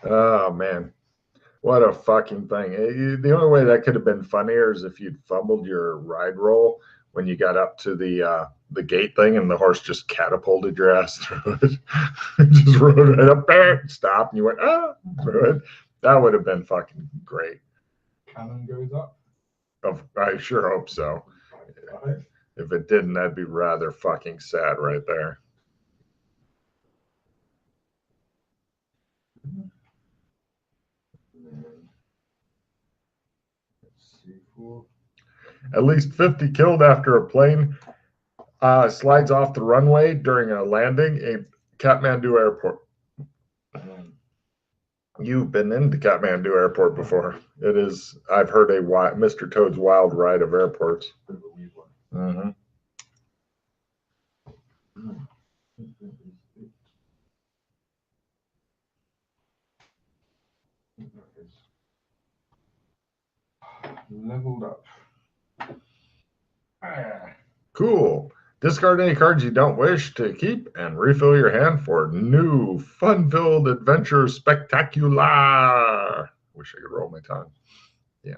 Oh man, what a fucking thing! The only way that could have been funnier is if you'd fumbled your ride roll when you got up to the gate thing, and the horse just catapulted your ass through it. Just rode right up there, stopped, and you went through it. That would have been fucking great. Cannon goes up. I sure hope so. Right. If it didn't, that'd be rather fucking sad right there. Let's see for At least 50 killed after a plane slides off the runway during a landing in Kathmandu Airport. You've been into Kathmandu Airport before. It is, I've heard a Mr. Toad's wild ride of airports. Mm-hmm. Leveled up. Cool. Discard any cards you don't wish to keep and refill your hand for new fun-filled adventure spectacular. Wish I could roll my tongue. Yeah.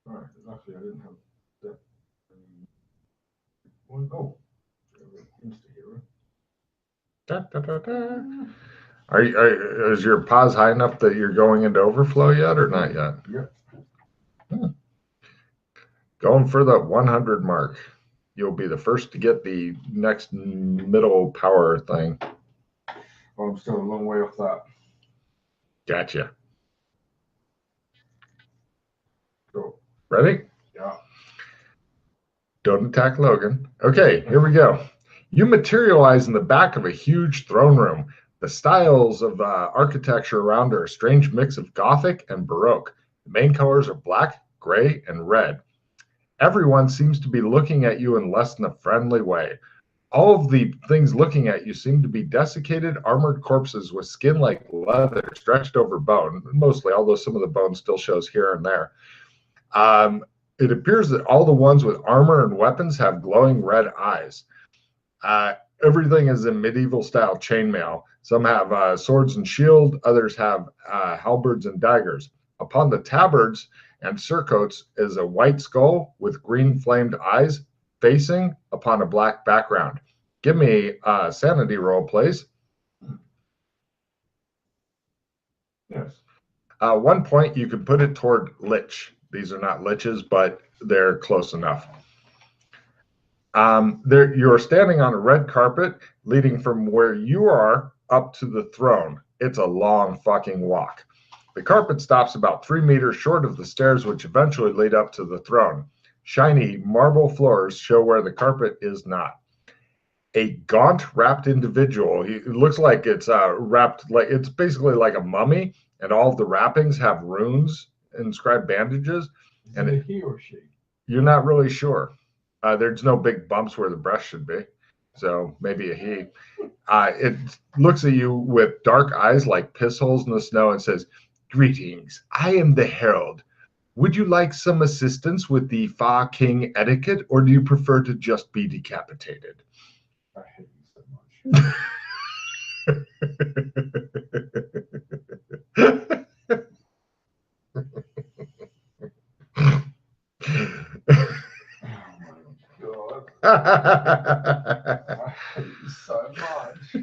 Alright, luckily I didn't have that one. Oh, Insta-hero. Da, da, da, da. Is your pause high enough that you're going into overflow yet or not yet? Yep. Going for the 100 mark. You'll be the first to get the next middle power thing. Well, I'm still a long way off that. Gotcha. Cool. Ready? Yeah. Don't attack Logan. Okay, here we go. You materialize in the back of a huge throne room. The styles of architecture around are a strange mix of Gothic and Baroque. The main colors are black, gray, and red. Everyone seems to be looking at you in less than a friendly way. All of the things looking at you seem to be desiccated, armored corpses with skin like leather stretched over bone, mostly, although some of the bone still shows here and there. It appears that all the ones with armor and weapons have glowing red eyes. Everything is in medieval style chainmail. Some have swords and shield, others have halberds and daggers. Upon the tabards and surcoats is a white skull with green flamed eyes facing upon a black background. Give me a sanity roll, please. Yes. 1 point, you can put it toward lich. These are not liches, but they're close enough. You're standing on a red carpet leading from where you are up to the throne. It's a long fucking walk. The carpet stops about 3 meters short of the stairs, which eventually lead up to the throne. Shiny marble floors show where the carpet is not. A gaunt, wrapped individual. It looks like it's wrapped, like it's basically like a mummy, and all of the wrappings have runes, inscribed bandages. Is it he or she? You're not really sure. There's no big bumps where the breast should be, so maybe a he. It looks at you with dark eyes like piss holes in the snow and says, "Greetings, I am the Herald. Would you like some assistance with the Fa King etiquette, or do you prefer to just be decapitated?" I hate you so much. I hate you so much.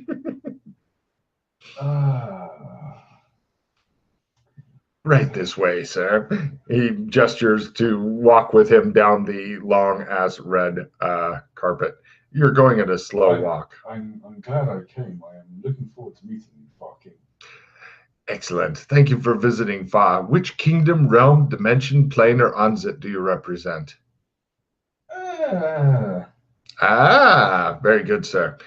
Right this way, sir. He gestures to walk with him down the long ass red carpet. You're going at a slow walk. I'm glad I came. I am looking forward to meeting you, Fa King. Excellent. Thank you for visiting Fa. Which kingdom, realm, dimension, plane, or unzit do you represent? Very good, sir.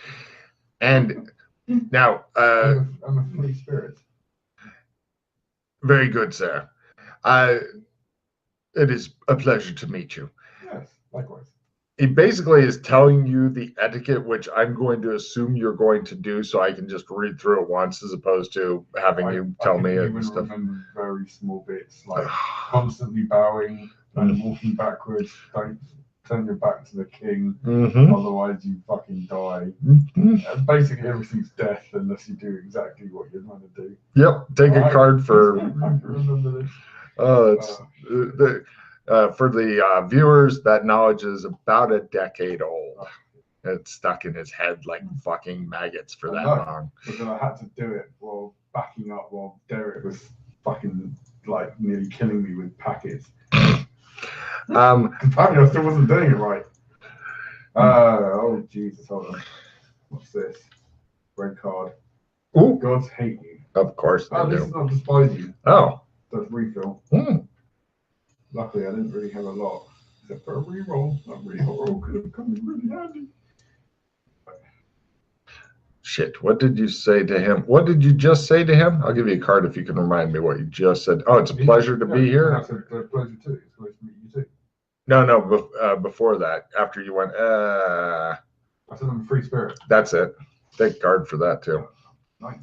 And now, I'm a free spirit. Very good, sir. It is a pleasure to meet you. Yes, likewise. he basically is telling you the etiquette, which I'm going to assume you're going to do, so I can just read through it once, as opposed to having you tell me it and stuff. Remember very small bits, like constantly bowing and walking backwards. Don't turn your back to the king, otherwise you fucking die. Basically, everything's death unless you do exactly what you're trying to do. Yep, take a card for. I can remember this. For the viewers, that knowledge is about a decade old. It's stuck in his head like fucking maggots for that long. But then I had to do it while backing up while Derek was fucking like nearly killing me with packets. Apparently I still wasn't doing it right. Oh Jesus, hold on. What's this? Red card. Ooh. Gods hate you. Of course they do. This is not despise you. Oh. That's refill. Luckily I didn't really have a lot. Except for a reroll. That reroll could have come in really handy. Shit, what did you say to him? What did you just say to him? I'll give you a card if you can remind me what you just said. Oh, it's a pleasure to be here. It's a pleasure too. It's nice to meet you too. No, before that, after you went, I said I'm a free spirit. That's it. Take a card for that too. Nice.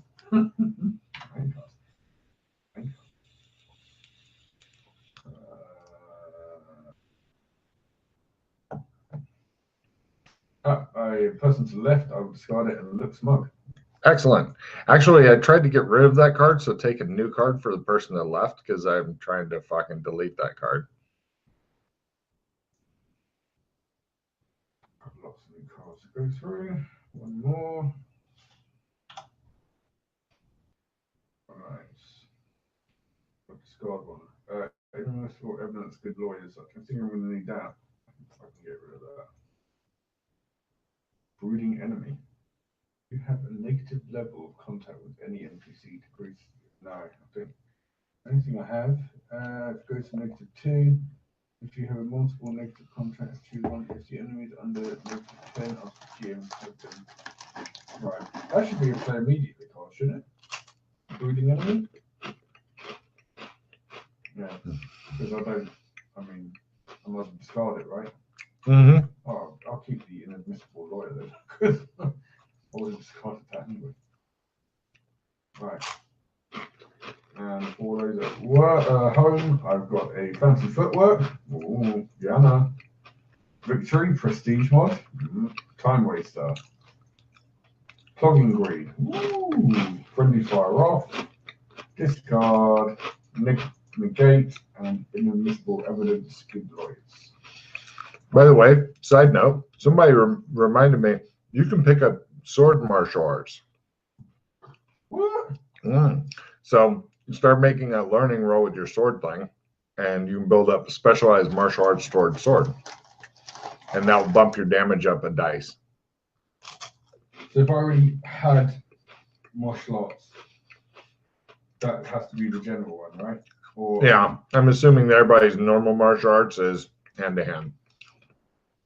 A person to the left, I would discard it and look smug. Excellent. Actually, I tried to get rid of that card, so take a new card for the person to the left, because I'm trying to fucking delete that card. Got lots of new cards to go through. One more. Alright. I'll discard one. Even for evidence, good lawyers. I think I'm going to need that. I can get rid of that. Brooding enemy. You have a negative level of contact with any NPC decrease. No, I think anything I have goes to -2. If you have a multiple negative contacts, choose one. If the enemy is under -10, ask the GM to take them. Right. That should be a play immediately card, shouldn't it? Brooding enemy? Yeah. Because I'm going to discard it, right? Oh, I'll keep the inadmissible lawyer then, because I wasn't discarded that anyway. Right. And all those at home, I've got a fancy footwork. Ooh, yeah, no. Victory, prestige mod. Time waster. Clogging greed. Ooh, friendly fire off. Discard. Negate and inadmissible evidence. Good lawyers. By the way, side note, somebody reminded me, you can pick up sword martial arts. What? So you start making a learning roll with your sword thing, and you can build up a specialized martial arts sword. And that will bump your damage up a dice. So if I already had martial arts, that has to be the general one, right? Or yeah, I'm assuming that everybody's normal martial arts is hand-to-hand.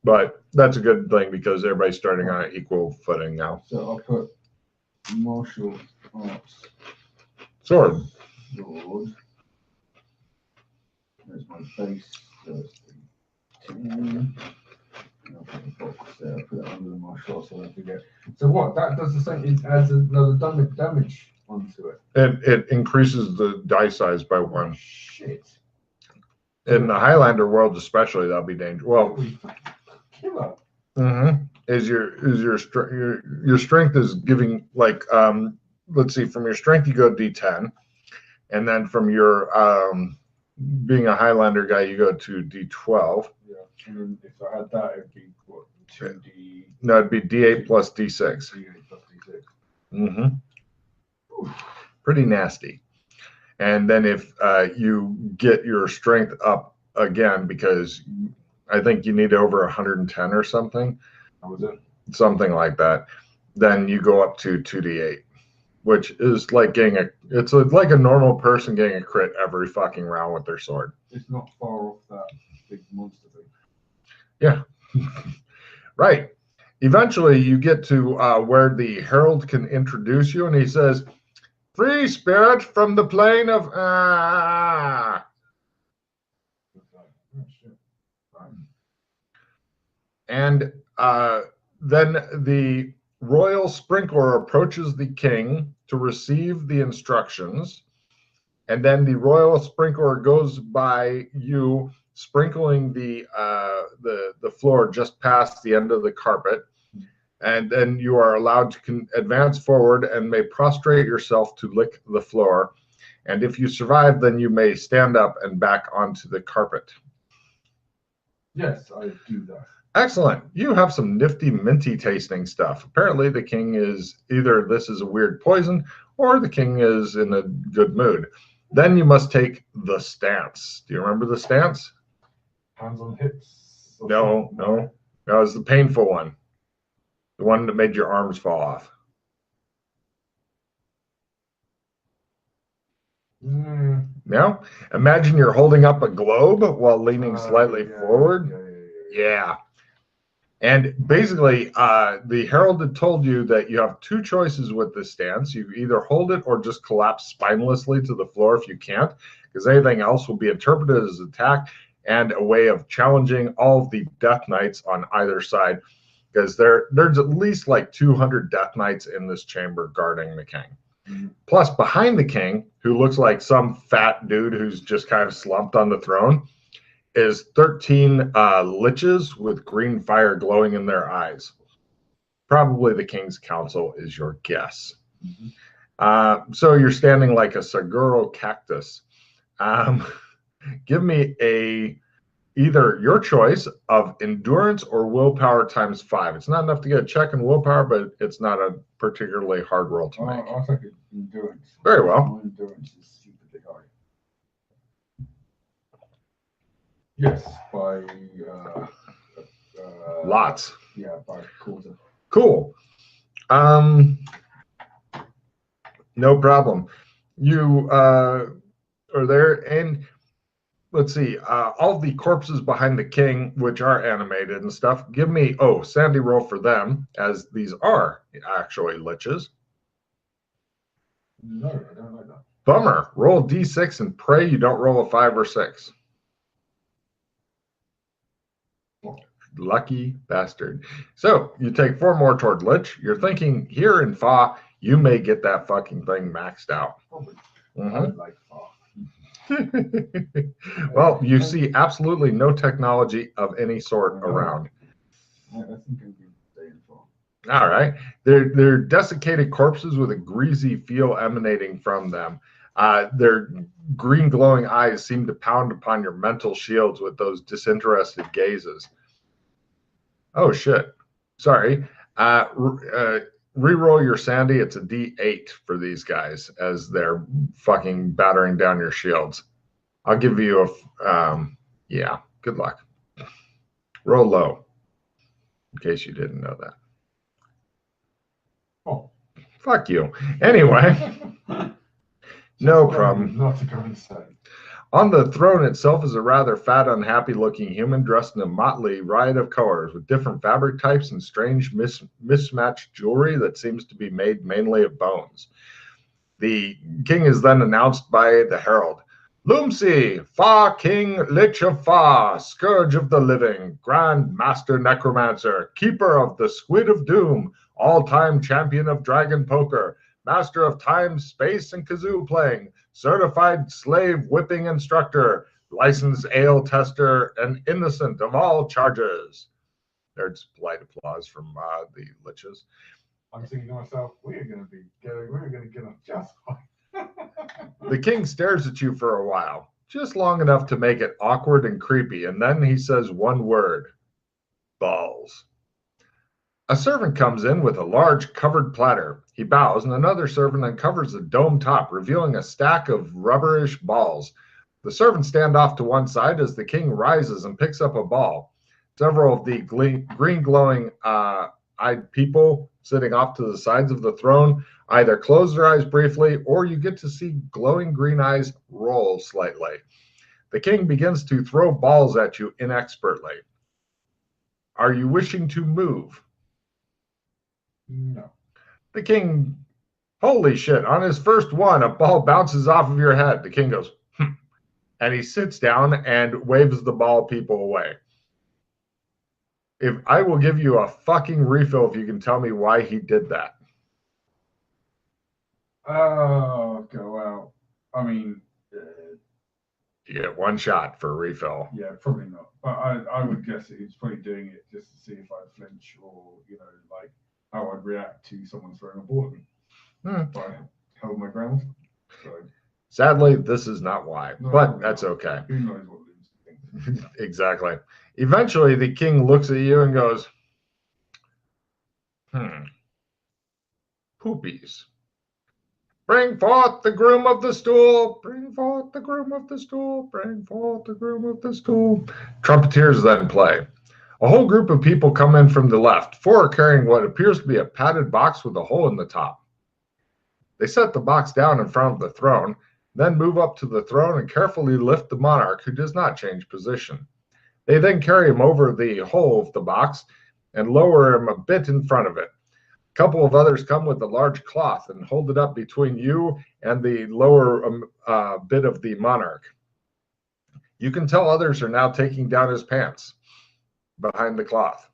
But that's a good thing because everybody's starting on an equal footing now. So I'll put martial arts. Sword. There's my base. There's the 10. I'll put the box there. I'll put it under the martial arts so I don't forget. So what? That does the same. It adds another damage onto it. It increases the die size by 1. Shit. In the Highlander world, especially, that'll be dangerous. Well, killer. Is your strength is giving like let's see, from your strength you go D10, and then from your being a Highlander guy you go to D12. Yeah, and then if I had that, it'd be what 2D. No, it'd be D8 plus D6. D8 plus D6. Pretty nasty. And then if you get your strength up again, because I think you need over 110 or something. How was it? Something like that. Then you go up to 2d8, which is like like a normal person getting a crit every fucking round with their sword. It's not far off that big monster thing. Yeah. Right. Eventually you get to where the herald can introduce you, and he says, "Free spirit from the plane of And then the royal sprinkler approaches the king to receive the instructions. And then the royal sprinkler goes by you, sprinkling the floor just past the end of the carpet. And then you are allowed to advance forward and may prostrate yourself to lick the floor. And if you survive, then you may stand up and back onto the carpet. Yes, I do that. Excellent. You have some nifty, minty tasting stuff. Apparently, the king is either this is a weird poison or the king is in a good mood. Then you must take the stance. Do you remember the stance? Hands on hips? No. That was the painful one. The one that made your arms fall off. No? Imagine you're holding up a globe while leaning slightly forward. Yeah. And basically, the herald had told you that you have two choices with this stance. You either hold it or just collapse spinelessly to the floor if you can't, because anything else will be interpreted as attack and a way of challenging all of the death knights on either side, because there's at least like 200 death knights in this chamber guarding the king. Plus, behind the king, who looks like some fat dude who's just kind of slumped on the throne, is 13 liches with green fire glowing in their eyes. Probably the king's council is your guess. So you're standing like a Saguro cactus. Give me either your choice of endurance or willpower times 5. It's not enough to get a check in willpower, but it's not a particularly hard roll to make. I'll take endurance. Very well. My endurance is stupidly high. Yes, by lots. Yeah, by a quarter. Cool. No problem. You are there, and let's see, all the corpses behind the king, which are animated and stuff, give me, Sandy roll for them, as these are actually liches. No, I don't like that. Bummer. Roll d6 and pray you don't roll a 5 or 6. Lucky bastard. So you take 4 more toward lich. You're thinking here in Fa, you may get that fucking thing maxed out. I like Fa. Well, you see absolutely no technology of any sort around. I think I'm staying for. All right. They're desiccated corpses with a greasy feel emanating from them. Their green glowing eyes seem to pound upon your mental shields with those disinterested gazes. Oh, shit. Sorry. Reroll your Sandy. It's a D8 for these guys as they're fucking battering down your shields. I'll give you yeah, good luck. Roll low, in case you didn't know that. Oh. Fuck you. Anyway, no problem. Not to go insane. On the throne itself is a rather fat, unhappy-looking human dressed in a motley riot of colors with different fabric types and strange mismatched jewelry that seems to be made mainly of bones. The king is then announced by the herald. Lumsi, Fa King Lich of Fa, Scourge of the Living, Grand Master Necromancer, Keeper of the Squid of Doom, all-time champion of Dragon Poker, Master of Time, Space, and Kazoo Playing, Certified Slave Whipping Instructor, Licensed Ale Tester, and innocent of all charges. There's polite applause from the liches. I'm thinking to myself, we're going to get them just fine. The king stares at you for a while, just long enough to make it awkward and creepy, and then he says one word: balls. A servant comes in with a large covered platter. He bows, and another servant uncovers the dome top, revealing a stack of rubberish balls. The servants stand off to one side as the king rises and picks up a ball. Several of the green glowing eyed people sitting off to the sides of the throne either close their eyes briefly, or you get to see glowing green eyes roll slightly. The king begins to throw balls at you inexpertly. Are you wishing to move? No. The king, holy shit, on his first one, a ball bounces off of your head. The king goes, and he sits down and waves the ball people away. If I will give you a fucking refill if you can tell me why he did that. Oh, go out. I mean, you get one shot for a refill. Yeah, probably not. But I would guess he's probably doing it just to see if I'd flinch or, like how I'd react to someone throwing a ball at me. But I held my ground. So. Sadly, this is not why, but that's okay. Who knows what Lucy thinks? Exactly. Eventually, the king looks at you and goes, poopies. Bring forth the groom of the stool. Bring forth the groom of the stool. Bring forth the groom of the stool. Trumpeters then play. A whole group of people come in from the left. 4 are carrying what appears to be a padded box with a hole in the top. They set the box down in front of the throne, then move up to the throne and carefully lift the monarch, who does not change position. They then carry him over the hole of the box and lower him a bit in front of it. A couple of others come with a large cloth and hold it up between you and the lower bit of the monarch. You can tell others are now taking down his pants behind the cloth.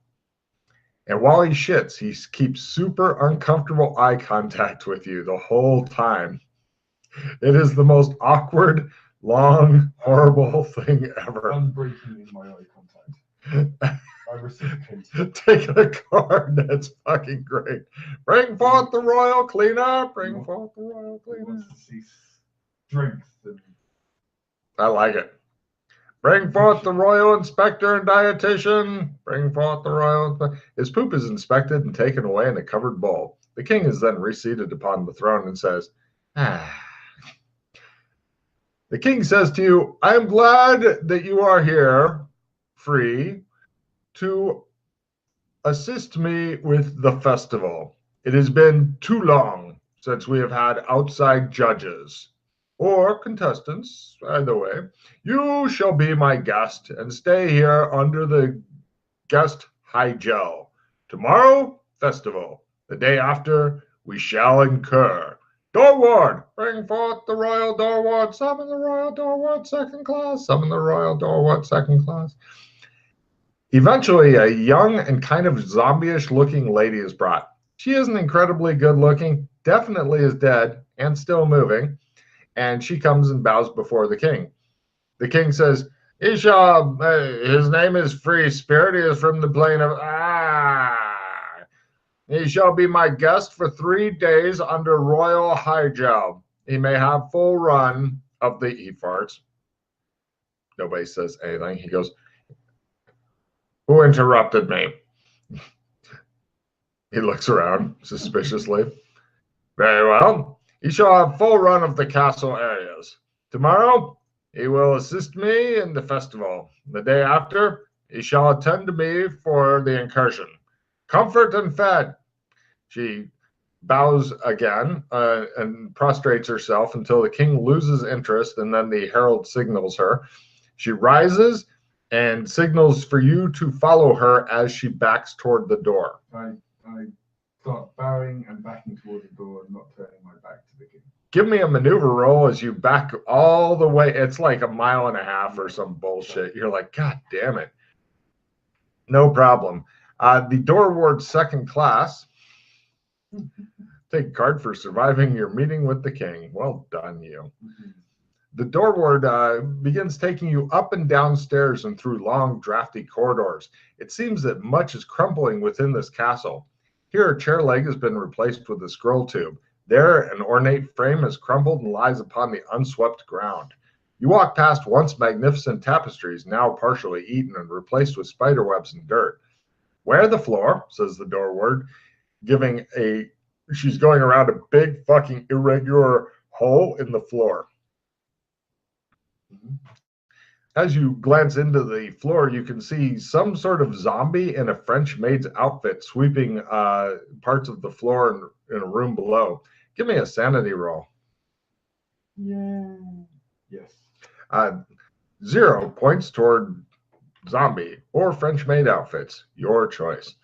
And while he shits, he keeps super uncomfortable eye contact with you the whole time. It is the most awkward, long, horrible thing ever. I'm breaking in my eye contact. I reciprocate. Taking a card, that's fucking great. Bring forth the royal cleaner. Bring forth the royal cleaner. Strength. I like it. Bring forth the royal inspector and dietitian. Bring forth the royal. His poop is inspected and taken away in a covered bowl. The king is then reseated upon the throne and says, "Ah." The king says to you, "I am glad that you are here, free, to assist me with the festival. It has been too long since we have had outside judges or contestants, either way. You shall be my guest and stay here under the guest high gel. Tomorrow, festival. The day after, we shall incur. Door ward, bring forth the royal door ward. Summon the royal door ward second class. Summon the royal door ward second class." Eventually, a young and kind of zombie-ish looking lady is brought. She isn't incredibly good looking, definitely is dead and still moving, and she comes and bows before the king. The king says, his name is Free Spirit. He is from the plane of He shall be my guest for 3 days under royal high-gel. He may have full run of the e-farts. Nobody says anything. He goes, "Who interrupted me?" He looks around suspiciously. "Very well. He shall have full run of the castle areas. Tomorrow, he will assist me in the festival. The day after, he shall attend to me for the incursion. Comfort and fed." She bows again and prostrates herself until the king loses interest, and then the herald signals her. She rises and signals for you to follow her as she backs toward the door. I start bowing and backing toward the door and not turning my back to the king. Give me a maneuver roll as you back all the way. It's like a mile and a half or some bullshit. You're like, God damn it. No problem. The door ward second class. Take a card for surviving your meeting with the king. Well done, you. The door ward begins taking you up and down stairs and through long, drafty corridors. It seems that much is crumbling within this castle. Here, a chair leg has been replaced with a scroll tube. There, an ornate frame has crumbled and lies upon the unswept ground. You walk past once magnificent tapestries, now partially eaten and replaced with spiderwebs and dirt. "Where the floor," says the door ward, she's going around a big fucking irregular hole in the floor. As you glance into the floor, you can see some sort of zombie in a French maid's outfit sweeping parts of the floor in a room below. Give me a sanity roll. Yeah. Yes. 0 points toward zombie or French maid outfits. Your choice.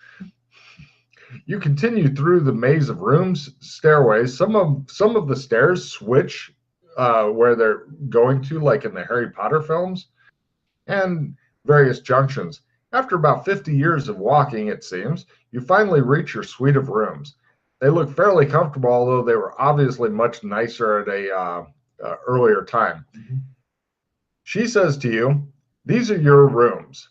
You continue through the maze of rooms, stairways. Some of the stairs switch where they're going to, like in the Harry Potter films, and various junctions. After about 50 years of walking, it seems, you finally reach your suite of rooms. They look fairly comfortable, although they were obviously much nicer at a earlier time. She says to you, these are your rooms.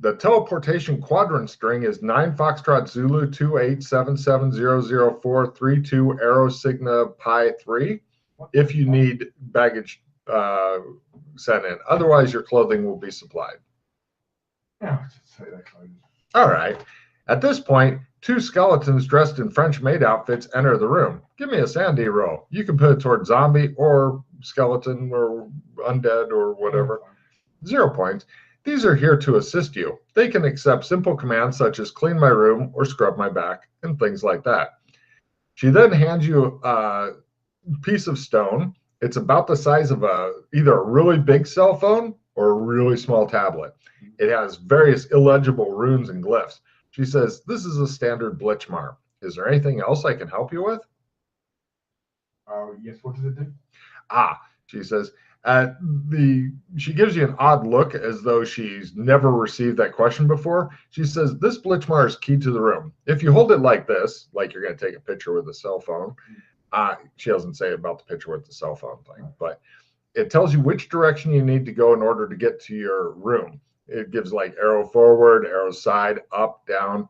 The teleportation quadrant string is 9 Foxtrot Zulu 287700432 Aero Cygna Pi 3 if you need baggage sent in. Otherwise, your clothing will be supplied. Yeah, I should say that clothing. All right. At this point, 2 skeletons dressed in French maid outfits enter the room. Give me a sandy roll. You can put it toward zombie or skeleton or undead or whatever. 0 points. These are here to assist you. They can accept simple commands such as clean my room or scrub my back and things like that. She then hands you a piece of stone. It's about the size of either a really big cell phone or a really small tablet. It has various illegible runes and glyphs. She says, this is a standard Blitzmar. Is there anything else I can help you with? Yes, what does it do? She says, she gives you an odd look as though she's never received that question before. She says, this Blitzmar is key to the room. If you hold it like this, like you're going to take a picture with a cell phone, she doesn't say about the picture with the cell phone thing, but it tells you which direction you need to go in order to get to your room. It gives like arrow forward, arrow side, up, down.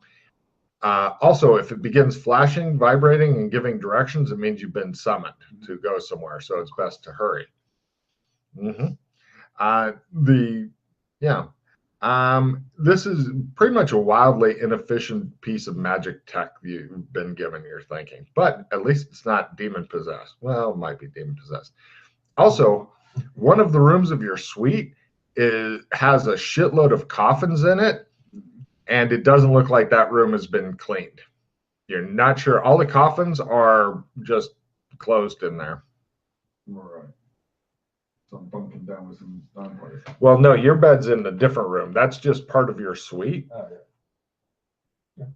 Also, if it begins flashing, vibrating, and giving directions, it means you've been summoned to go somewhere. So it's best to hurry. This is pretty much a wildly inefficient piece of magic tech you've been given, you're thinking. But at least it's not demon possessed. Well, it might be demon possessed. Also, one of the rooms of your suite has a shitload of coffins in it, and it doesn't look like that room has been cleaned. You're not sure. All the coffins are just closed in there. All right. So I'm bunking down with some stone. Well, no, your bed's in a different room. That's just part of your suite. Oh, yeah.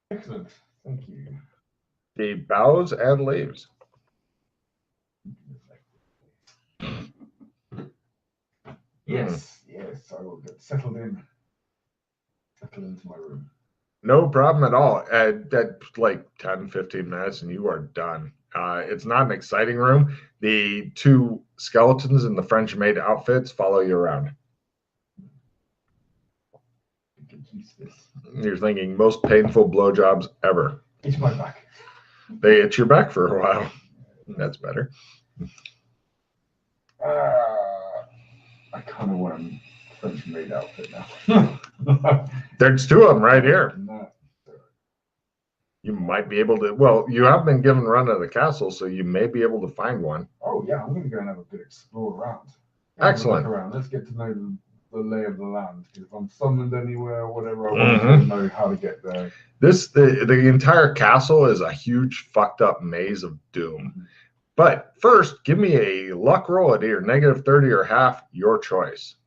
Excellent. Thank you. He bows and leaves. Yes, I will get settled into my room. No problem at all. At like 10, 15 minutes and you are done. It's not an exciting room. The 2 skeletons in the French maid outfits follow you around. You're thinking most painful blowjobs ever. Itch my back. They itch your back for a while. That's better. I kind of want a French maid outfit now. There's 2 of them right here. No. You might be able to, well, you have been given run of the castle, so you may be able to find one. Oh, yeah, I'm going to go and have a good explore around. Excellent. Let's get to know the lay of the land. If I'm summoned anywhere or whatever, I want to know how to get there. The entire castle is a huge fucked up maze of doom. But first, give me a luck roll at either -30 or half, your choice.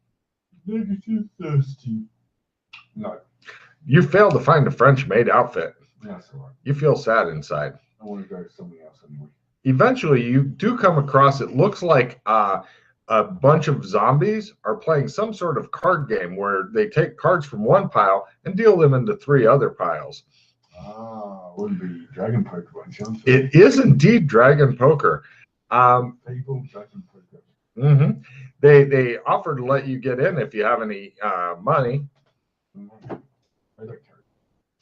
-30. No. You failed to find a French maid outfit. That's all right. You feel sad inside. I want to go to somebody else anyway. Eventually, you do come across, it looks like a bunch of zombies are playing some sort of card game where they take cards from one pile and deal them into 3 other piles. Wouldn't be Dragon Poker by chance. It is indeed Dragon Poker. People, Dragon Poker. They offer to let you get in if you have any money. I don't care.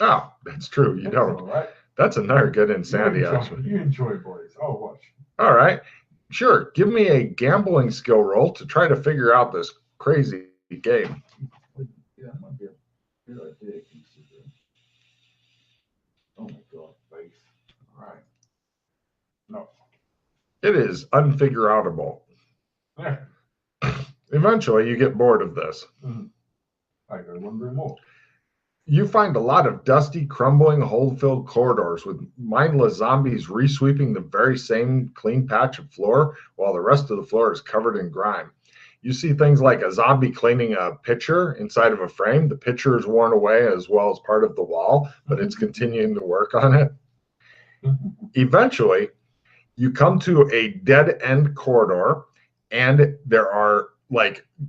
Oh, that's true. You don't. All right. That's another good insanity, actually. You enjoy, boys. I'll watch. All right. Sure. Give me a gambling skill roll to try to figure out this crazy game. Yeah, that might be a good idea. Oh my god, base. All right. No. It is unfigureoutable. Yeah. Eventually, you get bored of this. I go wondering more. You find a lot of dusty, crumbling, hole-filled corridors with mindless zombies resweeping the very same clean patch of floor while the rest of the floor is covered in grime. You see things like a zombie cleaning a pitcher inside of a frame. The pitcher is worn away as well as part of the wall, but it's continuing to work on it. Eventually, you come to a dead-end corridor, and there are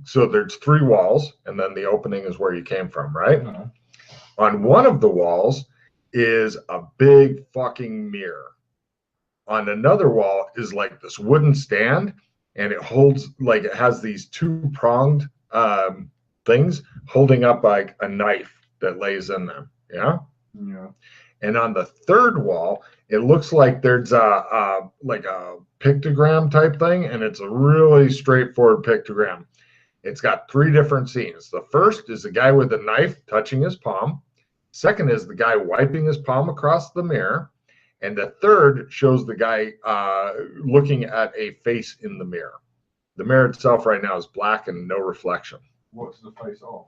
so there's 3 walls, and then the opening is where you came from, right? Uh-huh. On one of the walls is a big fucking mirror. On another wall is like this wooden stand, and it holds, like, it has these 2-pronged things holding up like a knife that lays in them. Yeah. Yeah. And on the 3rd wall, it looks like there's like a pictogram type thing, and it's a really straightforward pictogram. It's got 3 different scenes. The first is the guy with a knife touching his palm. Second is the guy wiping his palm across the mirror. And the third shows the guy looking at a face in the mirror. The mirror itself right now is black and no reflection. What's the face of?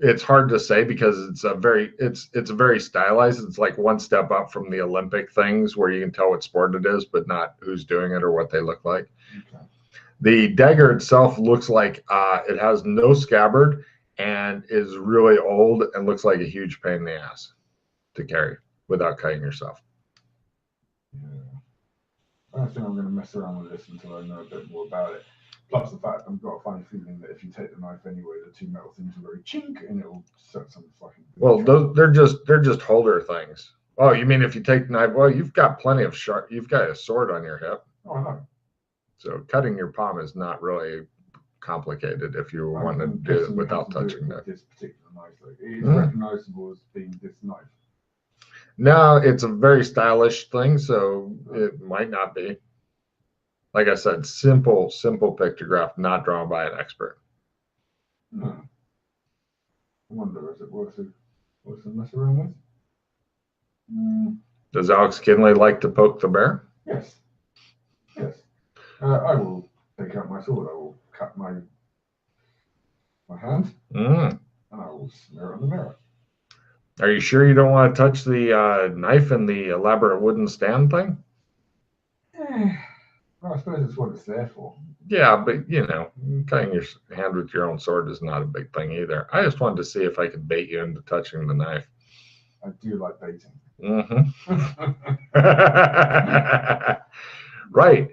It's hard to say because it's a very stylized. It's like one step up from the Olympic things where you can tell what sport it is, but not who's doing it or what they look like. Okay. The dagger itself looks like it has no scabbard and is really old and looks like a huge pain in the ass to carry without cutting yourself. Yeah. I don't think I'm going to mess around with this until I know a bit more about it. Plus the fact I've got a funny feeling that if you take the knife anyway, the 2 metal things will very chink and it'll set some fucking. Well, they're just holder things. Oh, you mean if you take the knife? Well, you've got plenty of sharp. You've got a sword on your hip. Oh, I know. So cutting your palm is not really complicated if you want to do it without touching it. This particular knife, like, it is recognizable as being this knife. No, it's a very stylish thing, so it might not be. Like I said, simple pictograph, not drawn by an expert. No. I wonder, is it worth to mess around with? Does Alex Kinley like to poke the bear? Yes. Yes. I will take out my sword. I will cut my hand, and I will smear it on the mirror. Are you sure you don't want to touch the knife and the elaborate wooden stand thing? Well, I suppose it's what it's there for. Yeah, but you know, cutting your hand with your own sword is not a big thing either. I just wanted to see if I could bait you into touching the knife. I do like baiting. Right.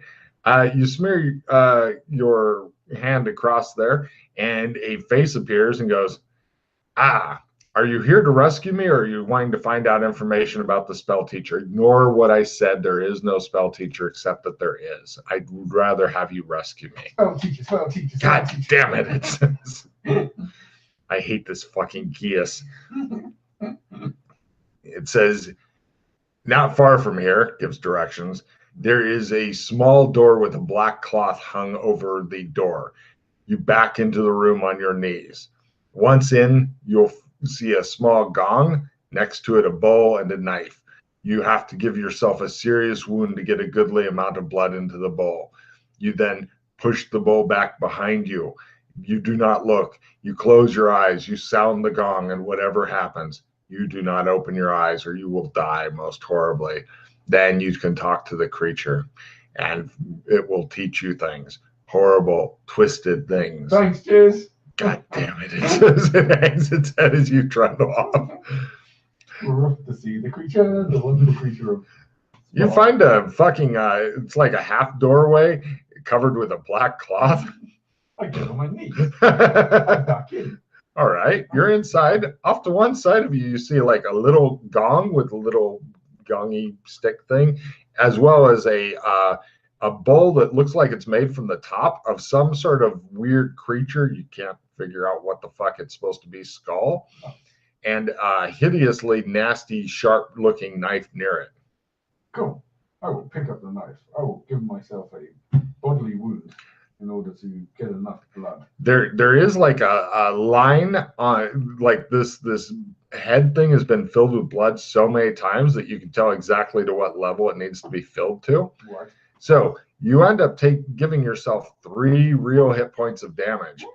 You smear your hand across there, and a face appears and goes, are you here to rescue me, or are you wanting to find out information about the spell teacher? Ignore what I said. There is no spell teacher, except that there is. I'd rather have you rescue me. Spell teacher, spell teacher. God damn it. It says. I hate this fucking geas. It says, not far from here, gives directions. There is a small door with a black cloth hung over the door. You back into the room on your knees. Once in, you'll see a small gong, next to it a bowl and a knife. You have to give yourself a serious wound to get a goodly amount of blood into the bowl. You then push the bowl back behind you. You do not look. You close your eyes. You sound the gong, and whatever happens, you do not open your eyes or you will die most horribly. Then you can talk to the creature, and it will teach you things. Horrible, twisted things. Thanks, cheers. God damn it. It says it hangs its head as you trundle off. We're off to see the creature, the wonderful creature of. You find a fucking, it's like a half doorway covered with a black cloth. I get on my knees. I'm back in. All right, you're inside. Off to one side of you, you see like a little gong with a little gongy stick thing, as well as a bowl that looks like it's made from the top of some sort of weird creature. You can't figure out what the fuck it's supposed to be, skull, and a hideously nasty, sharp-looking knife near it. Cool. I will pick up the knife. I will give myself a bodily wound in order to get enough blood. There is like a line on, like this head thing has been filled with blood so many times that you can tell exactly to what level it needs to be filled to. What? So you end up giving yourself 3 real hit points of damage.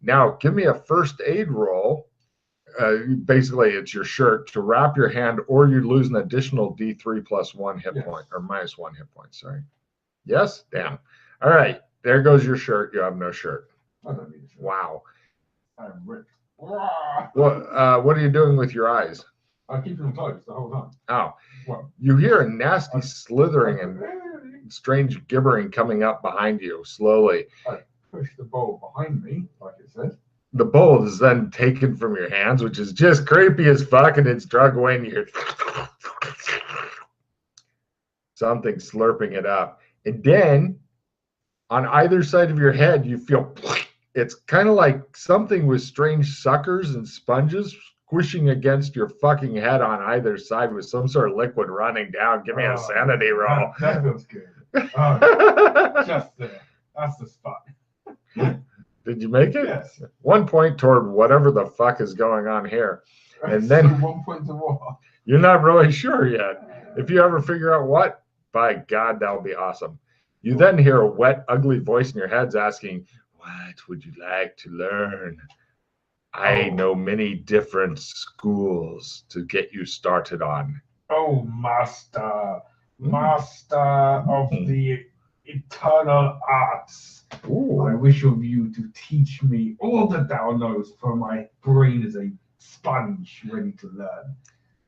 Now, give me a first aid roll. Basically, it's your shirt to wrap your hand, or you lose an additional D3 plus 1 hit point, or minus 1 hit point. Sorry. Yes? Damn. All right. There goes your shirt. You have no shirt. I don't need a shirt. Wow. I'm ripped. What are you doing with your eyes? I keep them closed the whole time. Oh. What? You hear a nasty slithering and strange gibbering coming up behind you slowly. I push the bowl behind me, like it said. The bowl is then taken from your hands, which is just creepy as fuck, and it's drug away, and you hear something slurping it up. And then on either side of your head, you feel it's kind of like something with strange suckers and sponges squishing against your fucking head on either side with some sort of liquid running down. Give me a sanity roll. That feels good. Oh, just there. That's the spot. Did you make it? Yes. 1 point toward whatever the fuck is going on here. And then so 1 point to what? You're not really sure yet. If you ever figure out what, by God, that would be awesome. You then hear a wet, ugly voice in your head's asking, what would you like to learn? I know many different schools to get you started on. Oh, master of the eternal arts. Ooh. I wish of you to teach me all that thou knowest, for my brain is a sponge ready to learn.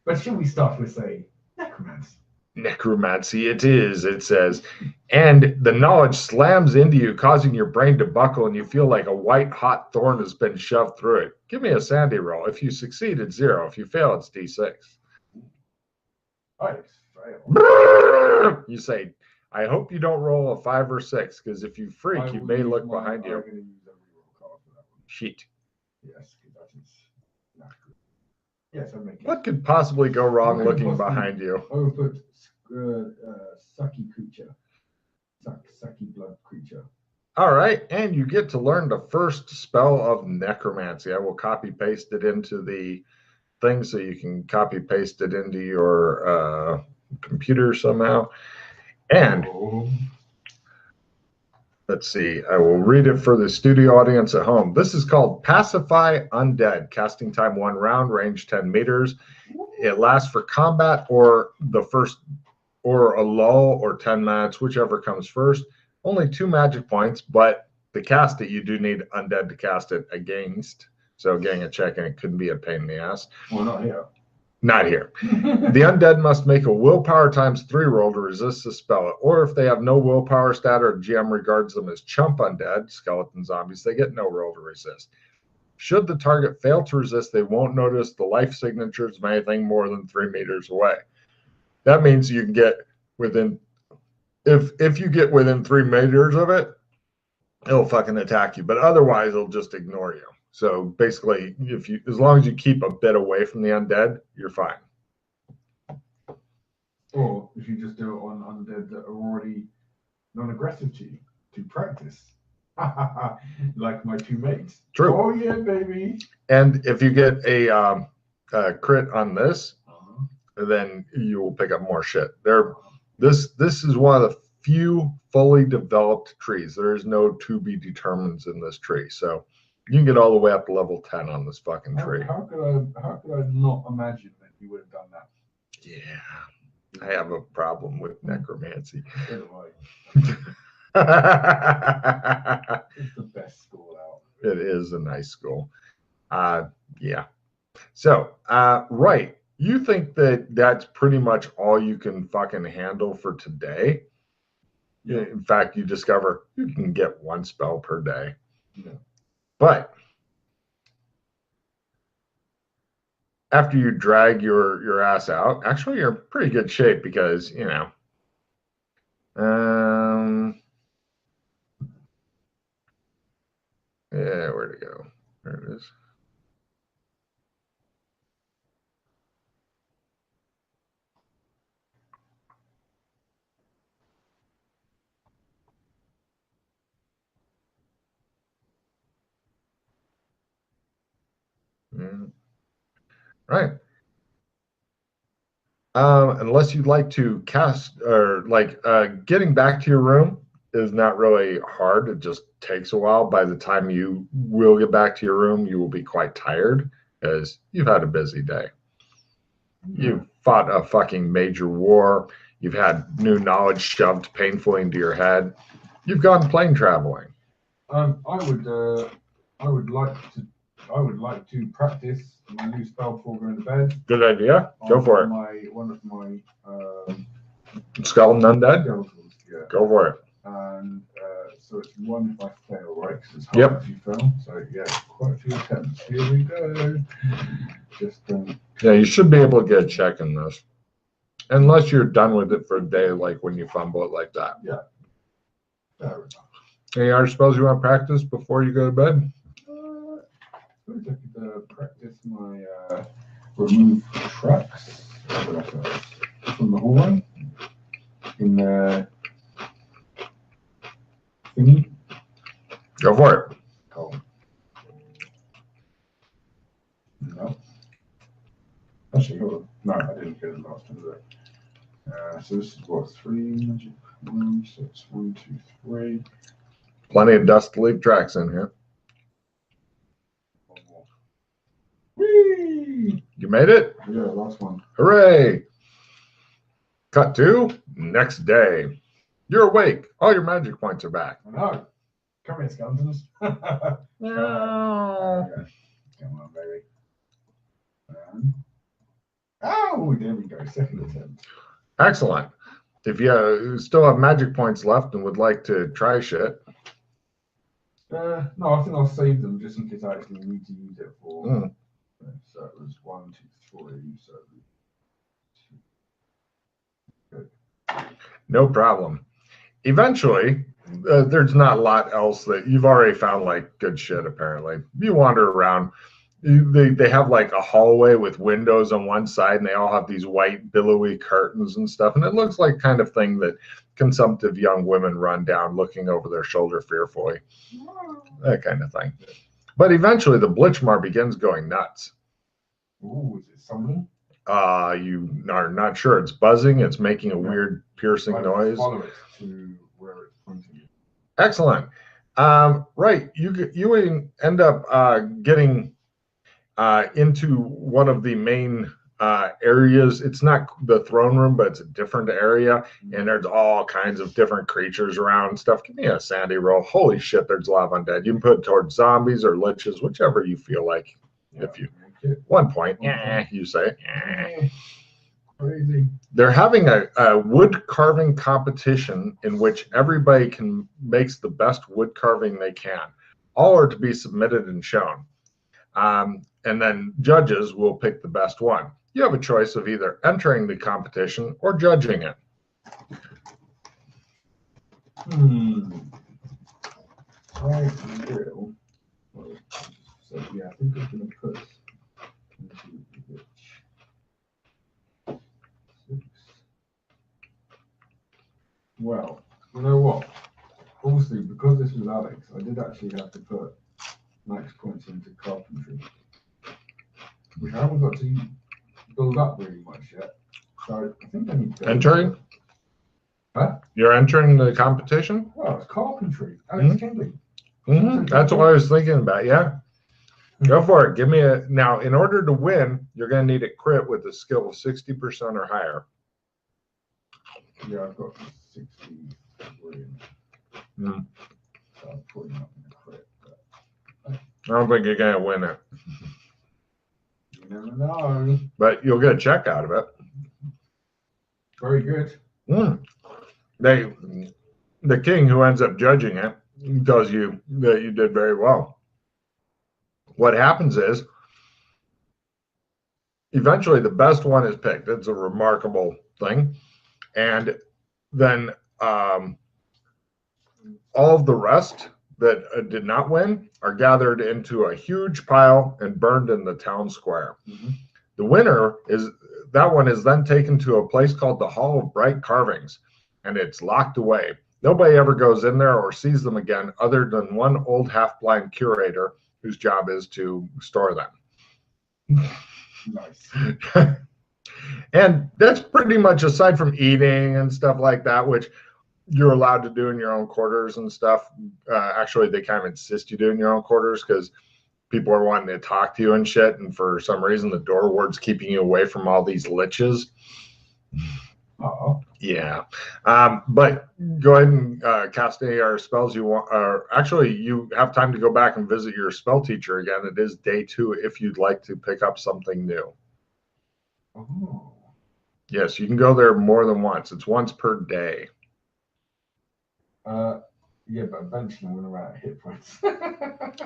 But should we start with, say, necromancy? Necromancy it is, it says. And the knowledge slams into you, causing your brain to buckle, and you feel like a white hot thorn has been shoved through it. Give me a sanity roll. If you succeed, it's 0. If you fail, it's D6. I fail. You say, I hope you don't roll a 5 or 6, because if you freak, you may look behind you. I'm going to use every roll card for that one. Shit. Yes, that is not good. Yes, I make it. What could possibly go wrong looking behind you? I would put sucky creature. Sucky blood creature. All right, and you get to learn the first spell of necromancy. I will copy paste it into the thing so you can copy paste it into your computer somehow. And let's see, I will read it for the studio audience at home. This is called Pacify Undead. Casting time 1 round, range 10 meters. It lasts for combat or the first, or a lull, or 10 minutes, whichever comes first. Only 2 magic points, but to cast it, you do need undead to cast it against. So getting a check, and it could be a pain in the ass. Well, not here. Not here. The undead must make a willpower times 3 roll to resist the spell. Or if they have no willpower stat or GM regards them as chump undead, skeleton zombies, they get no roll to resist. Should the target fail to resist, they won't notice the life signatures of anything more than 3 meters away. That means you can get within, if you get within 3 meters of it, it'll fucking attack you. But otherwise, it'll just ignore you. So basically, as long as you keep a bit away from the undead, you're fine. Or if you just do it on undead that are already non-aggressive to practice. Like my 2 mates. True. Oh yeah, baby. And if you get a crit on this, then you will pick up more shit. This is one of the few fully developed trees. There is no to be determined in this tree. So you can get all the way up to level 10 on this fucking tree. How could I not imagine that you would have done that? Yeah, I have a problem with necromancy. So do I. It's the best school out. It is a nice school. Yeah. So, right. You think that that's pretty much all you can fucking handle for today? Yeah. In fact, you discover you can get 1 spell per day. Yeah. But after you drag your ass out, actually you're in pretty good shape because, you know, yeah, where'd it go? There it is. Right. Unless you'd like to cast, or like getting back to your room is not really hard. It just takes a while. By the time you will get back to your room, you will be quite tired because you've had a busy day. You've fought a fucking major war. You've had new knowledge shoved painfully into your head. You've gone plane traveling. I would like to practice my new spell before going to bed. Good idea. Go for it. One of my Skeleton undead? skeletons, yeah. Go for it. And So it's one if I fail, right? Because it's hard Yep. if you fail. So yeah, quite a few attempts. Here we go. Just Yeah, you should be able to get a check in this. Unless you're done with it for a day, like when you fumble it like that. yeah. Fair enough. Any other spells you want to practice before you go to bed? I could practice my remove tracks from the hallway in the thingy. Go for it. Cool. No. Actually, hold on. No, I didn't get it last time, did I? So this is what, 3 magic ones? So it's 1, 2, 3. Plenty of dust to leave tracks in here. One more. Whee! You made it? Yeah, last one. Hooray! Cut to next day. You're awake. All your magic points are back. I know. Come here, skeletons. No. Come on, baby. Oh, there we go. Second attempt. Excellent. If you still have magic points left and would like to try shit. No, I think I'll save them just in case I actually need to use it for. So it was 1, 2, 3. So. Good. No problem. Eventually, there's not a lot else that you've already found like good shit, apparently. You wander around. They have like a hallway with windows on one side, and they all have these white billowy curtains and stuff. And it looks like kind of thing that consumptive young women run down looking over their shoulder fearfully. That kind of thing. But eventually the Blitzmar begins going nuts. Ooh, is it something? You are not sure. It's buzzing. It's making a weird piercing noise. Follow it to where it's pointing. Excellent. Right. You end up getting into one of the main areas. It's not the throne room, but it's a different area, and there's all kinds of different creatures around and stuff. Give me a sandy roll. Holy shit, there's a lot of undead. You can put it towards zombies or liches, whichever you feel like. Yeah, if you 1 point, you say. Crazy. They're having a wood carving competition in which everybody makes the best wood carving they can. All are to be submitted and shown. And then judges will pick the best one. You have a choice of either entering the competition or judging it. I will. So yeah, I think I'm going to put into which 6. Well, you know what? Obviously, because this was Alex, I did actually have to put max points into carpentry, which I haven't got to build up really much yet. So I think I need to Entering? Huh? You're entering the competition? Well, it's carpentry. Alex Kindling. That's what I was thinking about. Yeah. Go for it. Give me a. Now, in order to win, you're going to need a crit with a skill of 60% or higher. Yeah, I've got 63. So I'm putting up in a crit. I don't think you're going to win it. You never know. But you'll get a check out of it. Very good. The king who ends up judging it tells you that you did very well. What happens is, eventually the best one is picked. It's a remarkable thing. And then all of the rest that did not win are gathered into a huge pile and burned in the town square. The winner is then taken to a place called the Hall of Bright Carvings, and it's locked away. Nobody ever goes in there or sees them again other than one old half-blind curator whose job is to store them. Nice. And that's pretty much, aside from eating and stuff like that, which you're allowed to do in your own quarters and stuff. Actually, they kind of insist you do in your own quarters because people are wanting to talk to you and shit, and for some reason the door ward's keeping you away from all these liches. Yeah. But go ahead and cast any other spells you want. Actually, you have time to go back and visit your spell teacher again. It is day 2 if you'd like to pick up something new. Oh. Yes, you can go there more than once. It's once per day. Yeah, but eventually I'm going to run out of hit points.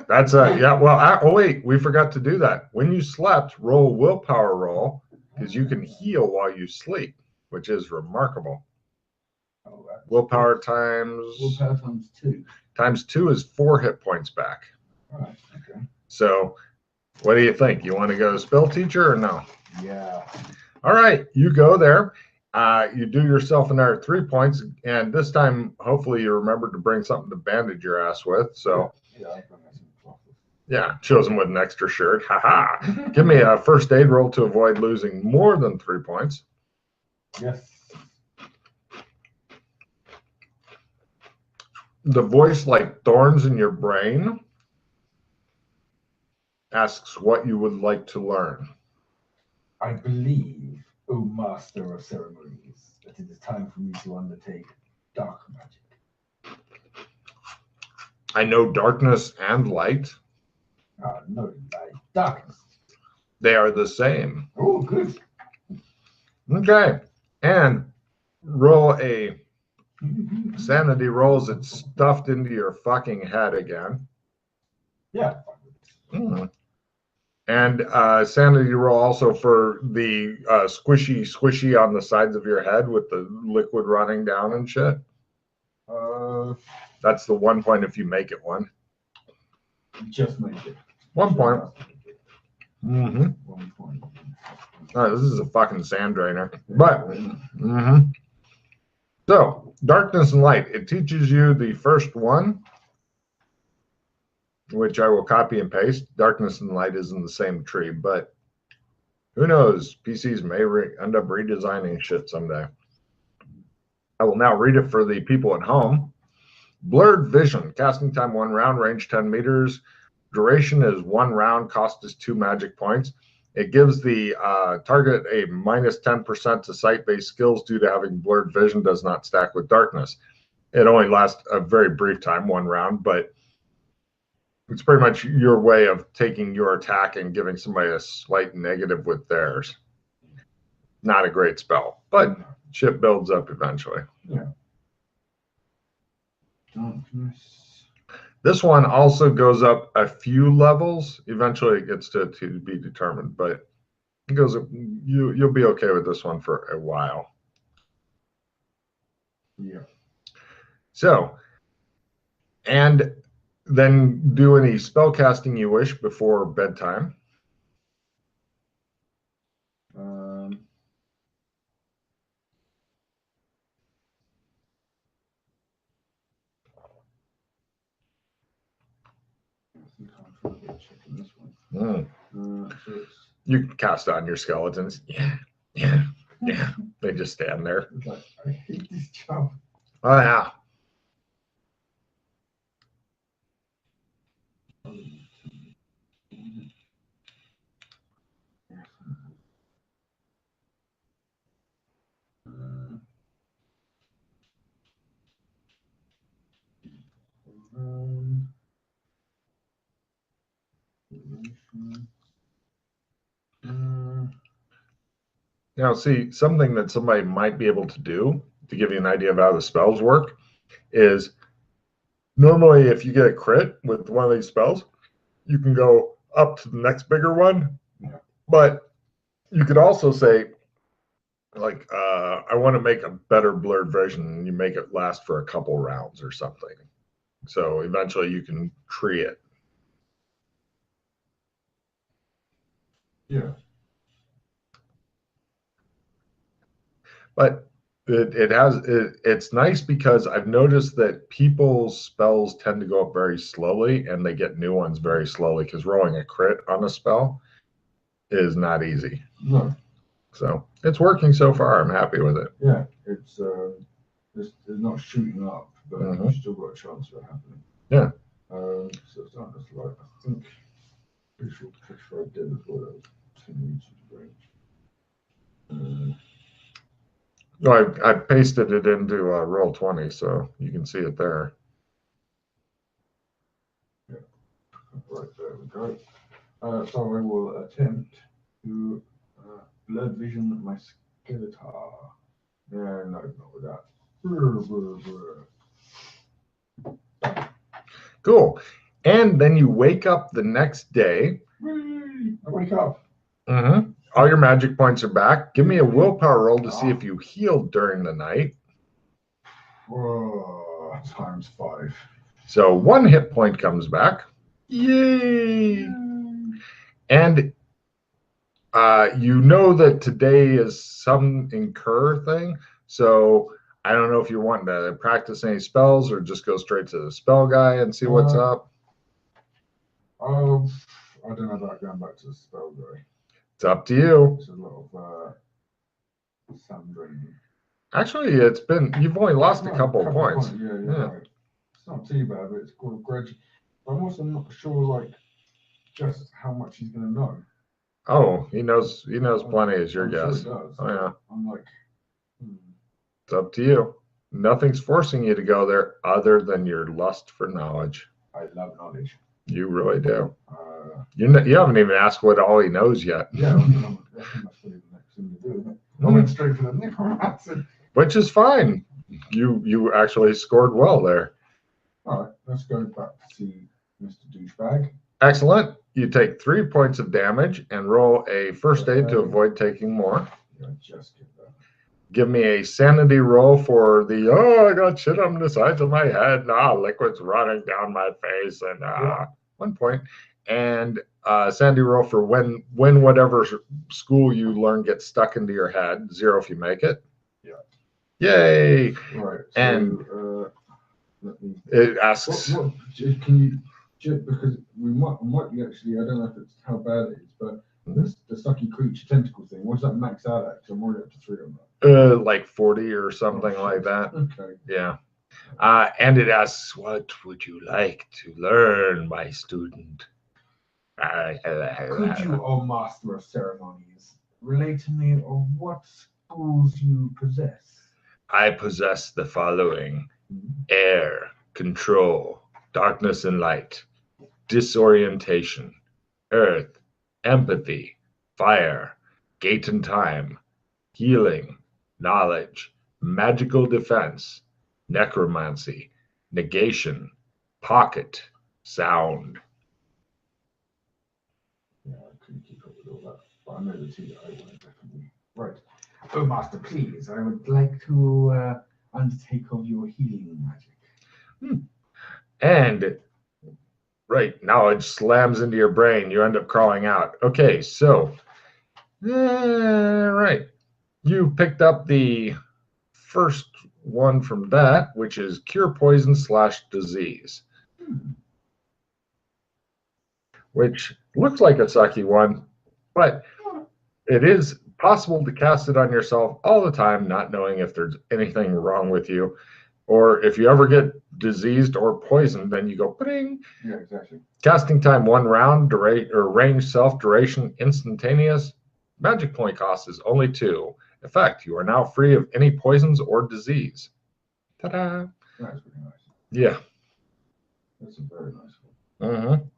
That's yeah. Well, oh wait, we forgot to do that. When you slept, roll a willpower roll because you can heal while you sleep, which is remarkable. Oh, willpower times 2. Times 2 is 4 hit points back. All right. Okay. So, what do you think? You want to go spell teacher or no? Yeah. All right, you go there. You do yourself another 3 points, and this time, hopefully, you remember to bring something to bandage your ass with. So, yeah, shows him with an extra shirt. Haha. Give me a first aid roll to avoid losing more than 3 points. Yes. The voice, like thorns in your brain, asks what you would like to learn. I believe, O Master of Ceremonies, that it is time for me to undertake dark magic. I know darkness and light. No, light. Darkness. They are the same. Oh, good. Okay. And roll a sanity rolls. It's stuffed into your fucking head again. Yeah. And sanity roll also for the squishy on the sides of your head with the liquid running down and shit. That's the 1 point if you make it one. Just make it. 1 point. 1 point. Oh, this is a fucking sand drainer. But so darkness and light. It teaches you the first one, which I will copy and paste. Darkness and light is in the same tree, but who knows? PCs may end up redesigning shit someday. I will now read it for the people at home. Blurred vision. Casting time 1 round, range 10 meters. Duration is 1 round, cost is 2 magic points. It gives the target a minus 10% to sight-based skills due to having blurred vision, does not stack with darkness. It only lasts a very brief time, 1 round, but it's pretty much your way of taking your attack and giving somebody a slight negative with theirs. Not a great spell, but shit builds up eventually. Yeah. Darkness. This one also goes up a few levels. Eventually it gets to be determined, but it goes up. You'll be okay with this one for a while. Yeah. So, and then do any spell casting you wish before bedtime. So you can cast on your skeletons. Yeah. They just stand there. Like, I hate this job. Oh yeah. Now, see, something that somebody might be able to do to give you an idea of how the spells work is normally if you get a crit with one of these spells, you can go up to the next bigger one. Yeah. But you could also say, like, I want to make a better blurred version, and you make it last for a couple rounds or something. So eventually you can tree it. Yeah. But it's nice because I've noticed that people's spells tend to go up very slowly and they get new ones very slowly because rolling a crit on a spell is not easy. No. So it's working so far. I'm happy with it. Yeah, it's not shooting up, but you've still got a chance of it happening. Yeah. So it's not just like, I think, pretty sure I did before that was 10 meters range. No, I pasted it into Roll20, so you can see it there. Yeah, right, there we go. So I will attempt to blurred vision my skeleton. Yeah, no, not with that. Cool. And then you wake up the next day. Whee! I wake up. All your magic points are back. Give me a willpower roll to see if you healed during the night. Whoa, ×5. So 1 hit point comes back. Yay! And you know that today is some incur thing. So I don't know if you're wanting to practice any spells or just go straight to the spell guy and see what's up. Oh, I don't know about going back to the spell guy. It's up to you. It's a lot of sand draining. Actually, you've only lost a couple of points. Yeah. Right. It's not too bad, but it's called gradual. I'm also not sure, like, just how much he's going to know. Oh, he knows plenty, is your guess. Sure he does. Oh, yeah. I'm like, It's up to you. Nothing's forcing you to go there other than your lust for knowledge. I love knowledge. You really do. You haven't even asked what all he knows yet. Yeah, that's really the next thing to do, isn't it? I went straight for the necromancer. Which is fine. You actually scored well there. All right, let's go back to see Mr. Douchebag. Excellent. You take 3 points of damage and roll a first aid to avoid taking more. Yeah, just get that. Give me a sanity roll for I got shit on the sides of my head. Liquid's running down my face, and 1 point. And sanity roll for when whatever school you learn gets stuck into your head. 0 if you make it. Yeah. Yay! Right. So, and it asks. What can you? Because we might be actually. I don't know if it's how bad it is, but the sucky creature tentacle thing. What's that max out at? Because I'm already up to 3 on that. Like 40 or something like that. Okay. Yeah. And it asks, what would you like to learn, my student? Could you, O Master of Ceremonies, relate to me of what schools you possess? I possess the following: air, control, darkness and light, disorientation, earth, empathy, fire, gate and time, healing, knowledge, magical defense, necromancy, negation, pocket, sound. Yeah, I couldn't keep up with all that, but I know the two that I want definitely. Right. Oh, Master, please, I would like to undertake of your healing magic. And knowledge slams into your brain. You end up crawling out. Okay, so right. You picked up the first one from that, which is cure poison / disease. Which looks like a sucky one, but it is possible to cast it on yourself all the time, not knowing if there's anything wrong with you. Or if you ever get diseased or poisoned, then you go, bing. Yeah, exactly. Casting time 1 round, range self, duration instantaneous. Magic point cost is only 2. Effect, you are now free of any poisons or disease. Ta-da! That's pretty nice. Yeah. That's a very nice one.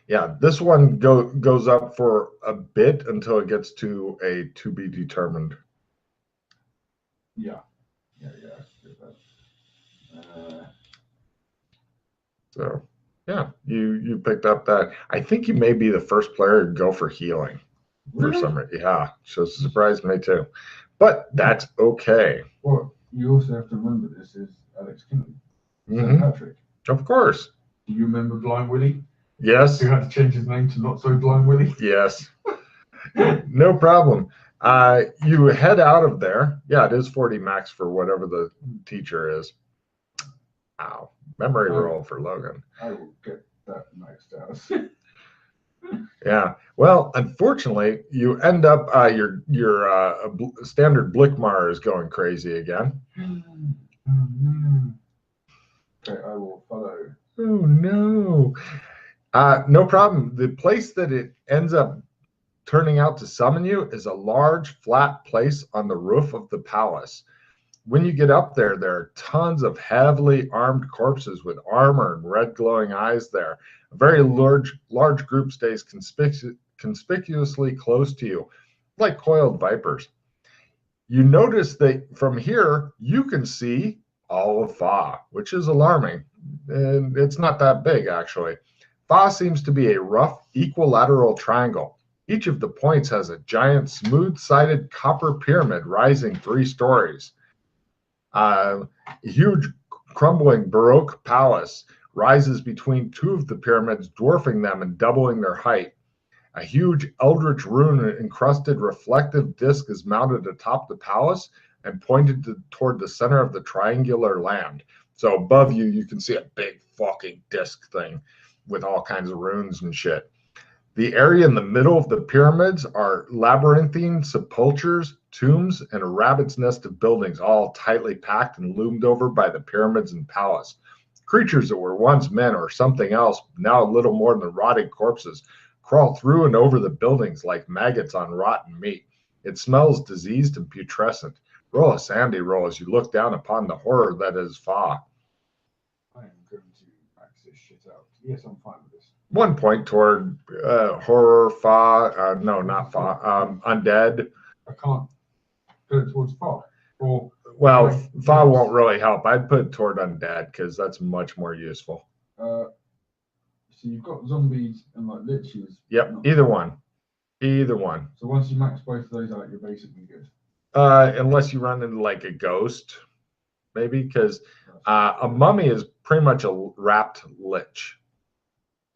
Yeah, this one goes up for a bit until it gets to a to be determined. Yeah. So yeah, you picked up that. I think you may be the first player to go for healing. Really? For some reason. Yeah, so surprised me too. But that's okay. Well, you also have to remember this is Alex Kinley. St. Patrick. Of course. Do you remember Blind Willie? Yes. Who had to change his name to Not So Blind Willie? Yes. No problem. You head out of there. Yeah, it is 40 max for whatever the teacher is. Ow. Memory roll for Logan. I will get that maxed out. Yeah. Well, unfortunately, you end up your standard Blickmar is going crazy again. Okay, I will follow. Oh no. No problem. The place that it ends up turning out to summon you is a large flat place on the roof of the palace. When you get up there, there are tons of heavily armed corpses with armor and red glowing eyes there. A very large group stays conspicuously close to you, like coiled vipers. You notice that from here, you can see all of Fa, which is alarming. And it's not that big, actually. Fa seems to be a rough equilateral triangle. Each of the points has a giant smooth-sided copper pyramid rising 3 stories. A huge crumbling Baroque palace rises between 2 of the pyramids, dwarfing them and doubling their height. A huge eldritch rune encrusted reflective disc is mounted atop the palace and pointed toward the center of the triangular land. So above you, you can see a big fucking disc thing with all kinds of runes and shit. The area in the middle of the pyramids are labyrinthine sepulchres, tombs, and a rabbit's nest of buildings, all tightly packed and loomed over by the pyramids and palace. Creatures that were once men or something else, now little more than rotting corpses, crawl through and over the buildings like maggots on rotten meat. It smells diseased and putrescent. Roll a sandy roll as you look down upon the horror that is Fa. I am going to max this shit out. Yes, I'm fine with this. 1 point toward horror, Fa. No, not Fa. Undead. I can't put it towards Fa. Or well, Fa won't really help. I'd put it toward undead because that's much more useful. So you've got zombies and like liches. Yep, either one. Either one. So once you max both of those out, you're basically good. Unless you run into like a ghost, maybe, because a mummy is pretty much a wrapped lich,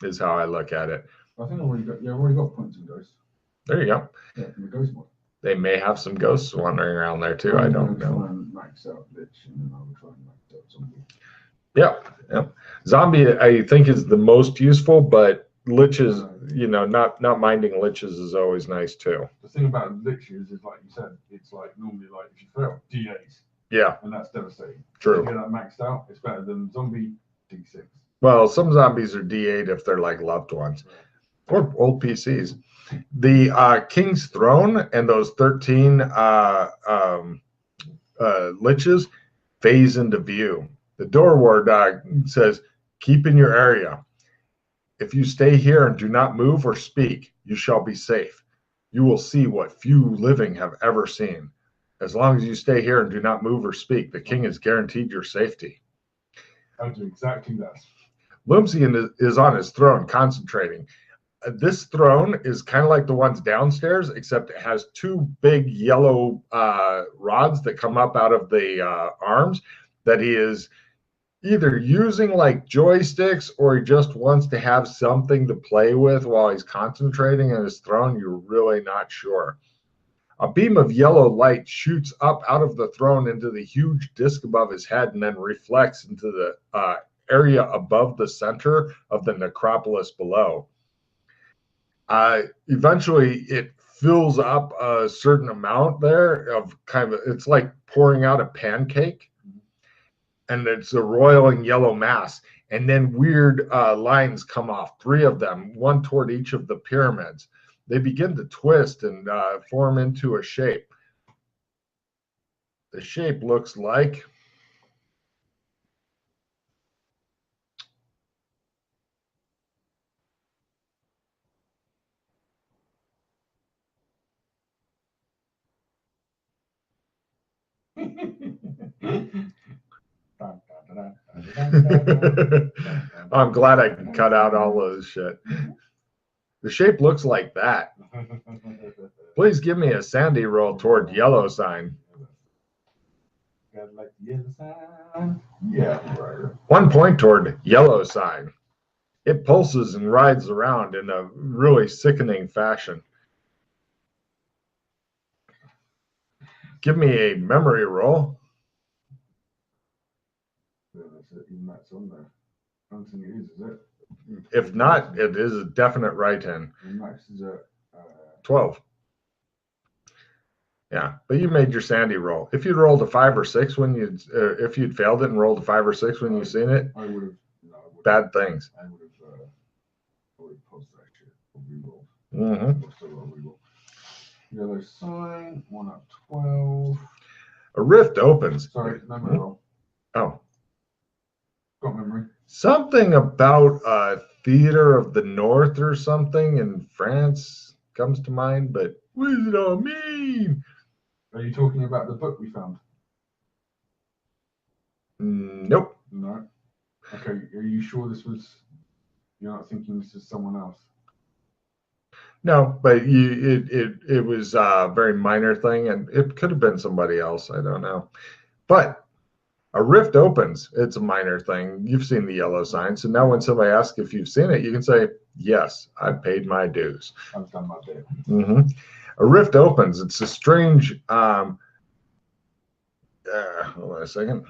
is how I look at it. I think I've already got points in ghosts. There you go. Yeah, from the ghost mod. They may have some ghosts wandering around there too. I don't know. Try and max out lich, and then I'll try and max out zombie. Yep. Zombie, I think, is the most useful, but liches, not minding liches is always nice too. The thing about liches is, like you said, it's like normally like if you fail, D8s. Yeah. And that's devastating. True. If you get that maxed out, it's better than zombie D6. Well, some zombies are D8 if they're like loved ones or old PCs. The King's Throne and those 13 liches phase into view. The door ward says, keep in your area. If you stay here and do not move or speak, you shall be safe. You will see what few living have ever seen. As long as you stay here and do not move or speak, the king has guaranteed your safety. I'll do exactly that. Lumsian is on his throne, concentrating. This throne is kind of like the ones downstairs, except it has 2 big yellow rods that come up out of the arms that he is either using like joysticks or he just wants to have something to play with while he's concentrating on his throne. You're really not sure. A beam of yellow light shoots up out of the throne into the huge disc above his head and then reflects into the area above the center of the necropolis below. Eventually, it fills up a certain amount there of it's like pouring out a pancake. And it's a roiling yellow mass. And then weird lines come off, 3 of them, 1 toward each of the pyramids. They begin to twist and form into a shape. The shape looks like I'm glad I can cut out all those shit. The shape looks like that. Please give me a sandy roll toward yellow sign. Like the yellow sign. Yeah, right. 1 point toward yellow sign. It pulses and rides around in a really sickening fashion. Give me a memory roll. Yeah, that's it. Even that's on there. I don't think it is it? If not, it is a definite write-in. Max is at 12. Yeah, but you made your sandy roll. If you'd rolled a 5 or 6 when if you'd failed it and rolled a 5 or 6 when you seen it, I would have. Bad things. I would have paused that shit. Reroll. Mm-hmm. Yellow sign. 1 up 12. A rift opens. Sorry, memory roll. Oh. Got memory. Something about Theater of the North or something in France comes to mind, but what does it all mean? Are you talking about the book we found? Nope. No. Okay. Are you sure this was? You're not thinking this is someone else? No, but it was a very minor thing, and it could have been somebody else. I don't know. But a rift opens. It's a minor thing. You've seen the yellow sign. So now when somebody asks if you've seen it, you can say, yes, I've paid my dues. I've done my bit. A rift opens. It's a strange, hold on a second.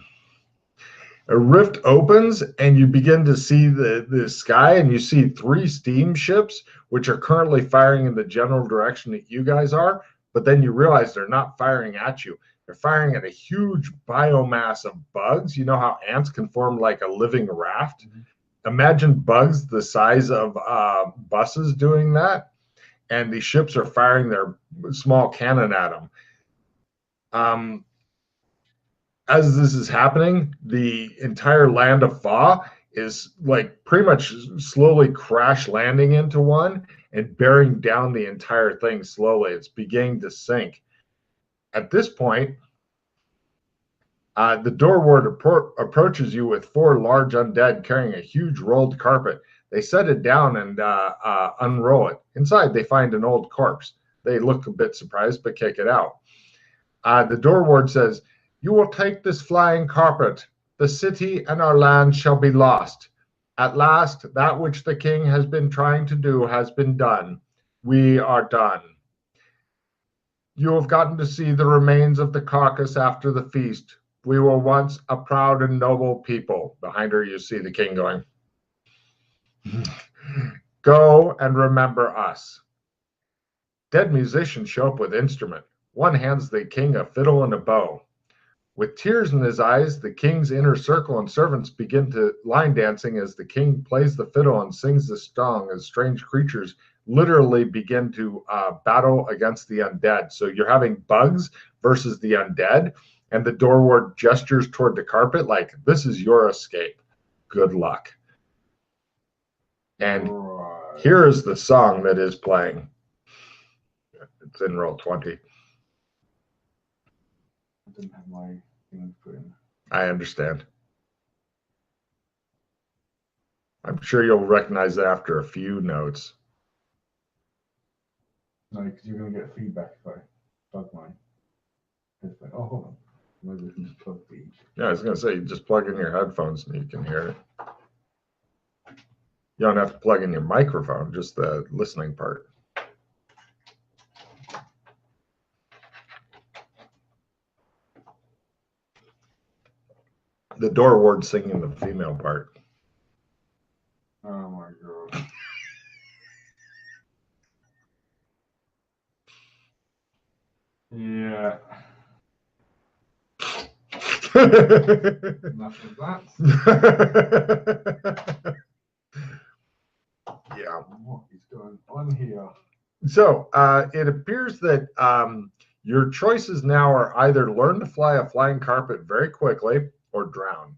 A rift opens and you begin to see the sky, and you see 3 steamships, which are currently firing in the general direction that you guys are. But then you realize they're not firing at you. They're firing at a huge biomass of bugs. You know how ants can form like a living raft? Imagine bugs the size of buses doing that. And these ships are firing their small cannon at them. As this is happening, the entire land of Fa is like pretty much slowly crash landing into one and bearing down the entire thing slowly. It's beginning to sink. At this point, the door ward approaches you with 4 large undead carrying a huge rolled carpet. They set it down and unroll it. Inside, they find an old corpse. They look a bit surprised, but kick it out. The door ward says, "You will take this flying carpet. The city and our land shall be lost. At last, that which the king has been trying to do has been done. We are done. You have gotten to see the remains of the carcass after the feast. We were once a proud and noble people." Behind her, you see the king going, "Go and remember us." Dead musicians show up with instrument. One hands the king a fiddle and a bow. With tears in his eyes, the king's inner circle and servants begin to line dancing as the king plays the fiddle and sings the song, as strange creatures literally begin to battle against the undead. So you're having bugs versus the undead, and the door ward gestures toward the carpet like, this is your escape. Good luck. And here is the song that is playing. It's in roll 20. I didn't have my thing put in. I understand. I'm sure you'll recognize it after a few notes. No, because you're going to get feedback if I plug mine. Like, oh, hold on. Maybe we can just plug the. Yeah, I was going to say, you just plug in your headphones and you can hear it. You don't have to plug in your microphone, just the listening part. The door ward singing the female part. Oh my god. Yeah. Enough of that. Yeah. What is going on here? So it appears that your choices now are either learn to fly a flying carpet very quickly or drown.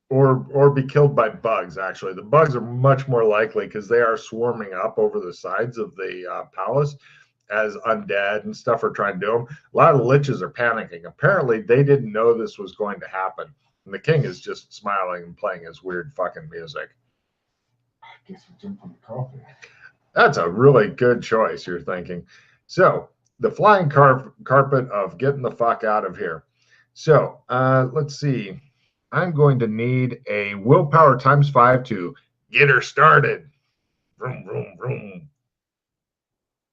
Or be killed by bugs, actually. The bugs are much more likely because they are swarming up over the sides of the palace as undead and stuff are trying to do them. A lot of liches are panicking. Apparently, they didn't know this was going to happen. And the king is just smiling and playing his weird fucking music. I guess we jump on the carpet. That's a really good choice, you're thinking. So, the flying carpet of getting the fuck out of here. So, let's see. I'm going to need a willpower times 5 to get her started. Vroom, vroom, vroom.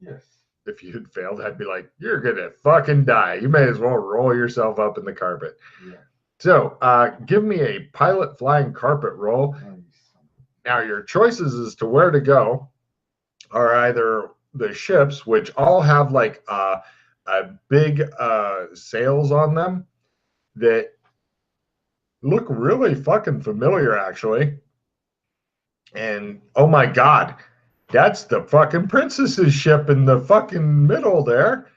Yes. If you'd failed, I'd be like, you're going to fucking die. You may as well roll yourself up in the carpet. Yeah. So, give me a pilot flying carpet roll. Nice. Now, your choices as to where to go are either the ships, which all have like a big sails on them that look really fucking familiar, actually. And oh my god, that's the fucking princess's ship in the fucking middle there.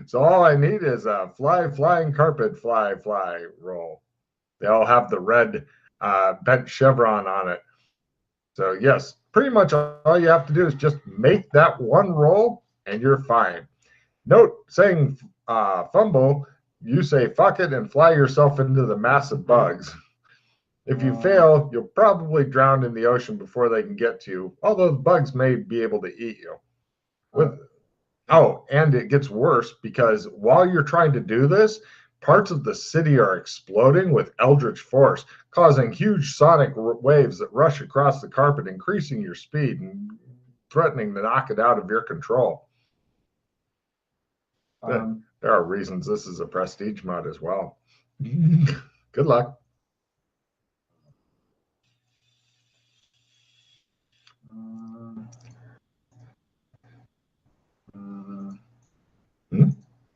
So all I need is a flying carpet, fly roll. They all have the red bent chevron on it. So yes, pretty much all you have to do is just make that one roll and you're fine. Note, saying fumble, you say fuck it and fly yourself into the massive bugs. If you fail, you'll probably drown in the ocean before they can get to you, although the bugs may be able to eat you. And it gets worse because while you're trying to do this, parts of the city are exploding with eldritch force, causing huge sonic waves that rush across the carpet, increasing your speed and threatening to knock it out of your control. There are reasons this is a prestige mod as well. Good luck.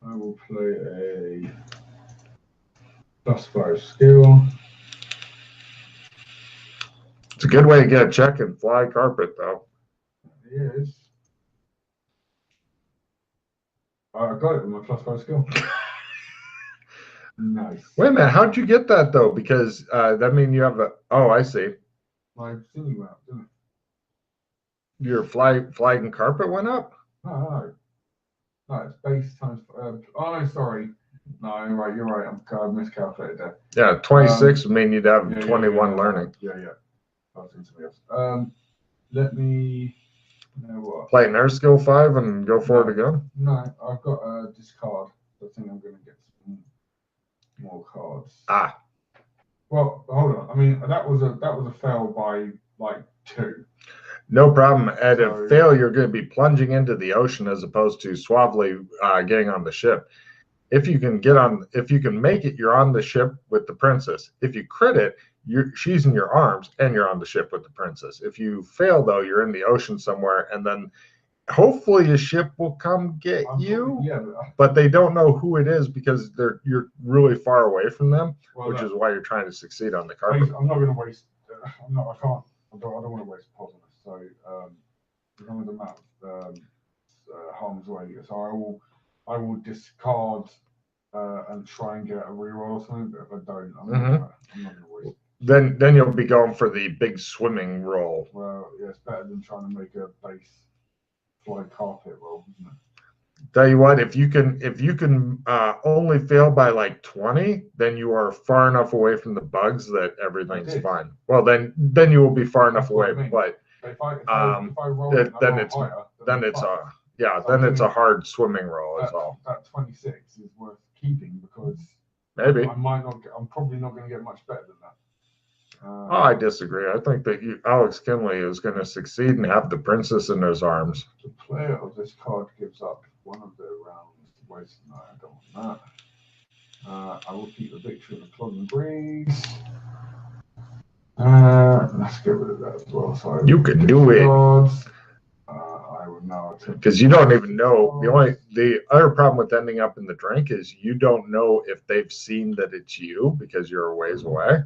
I will play a +5 skill. It's a good way to get a check and fly carpet, though. It is. I got it with my +5 skill. Nice. Wait a minute, how'd you get that though? Because that means you have a. Oh, I see. My thingy went up, didn't it? Your flying carpet went up? No, it's base times. No, sorry. No, you're right. I've miscalculated that. Yeah, 26 would mean you'd have 21 learning. Yeah. I was doing something else. Let me. You know what? Play nurse skill 5 and go for it again? No, I've got a discard. I think I'm going to get some more cards. Well, hold on. I mean, that was a fail by like 2. No problem. At a fail, you're going to be plunging into the ocean as opposed to suavely getting on the ship. If you can make it, you're on the ship with the princess. If you crit it, she's in your arms and you're on the ship with the princess. If you fail, though, you're in the ocean somewhere, and then hopefully a ship will come get you. Yeah, but they don't know who it is because you're really far away from them, which is why you're trying to succeed on the carpet. I'm not going to waste. I can't. I don't want to waste pause on this. So as long as I'm out of harm's way, so I will discard and try and get a reroll or something. But if I don't, I'm not going to waste. Then you'll be going for the big swimming roll. Well, yeah, it's better than trying to make a base fly carpet roll, isn't it? Tell you what, if you can only fail by like 20, then you are far enough away from the bugs that everyth's fine. Well, then you will be far enough away. But if I roll then it's a hard swimming roll. Is all. That 26 is worth keeping because maybe I'm probably not going to get much better than that. I disagree. I think that Alex Kinley is going to succeed and have the princess in his arms. The player of this card gives up one of their rounds. Waste. No, I don't want that. I will keep the victory of the plug and breeze. Let's get rid of that as well. So you can do it. I would now because you don't even know. The other problem with ending up in the drink is you don't know if they've seen that it's you because you're a ways away.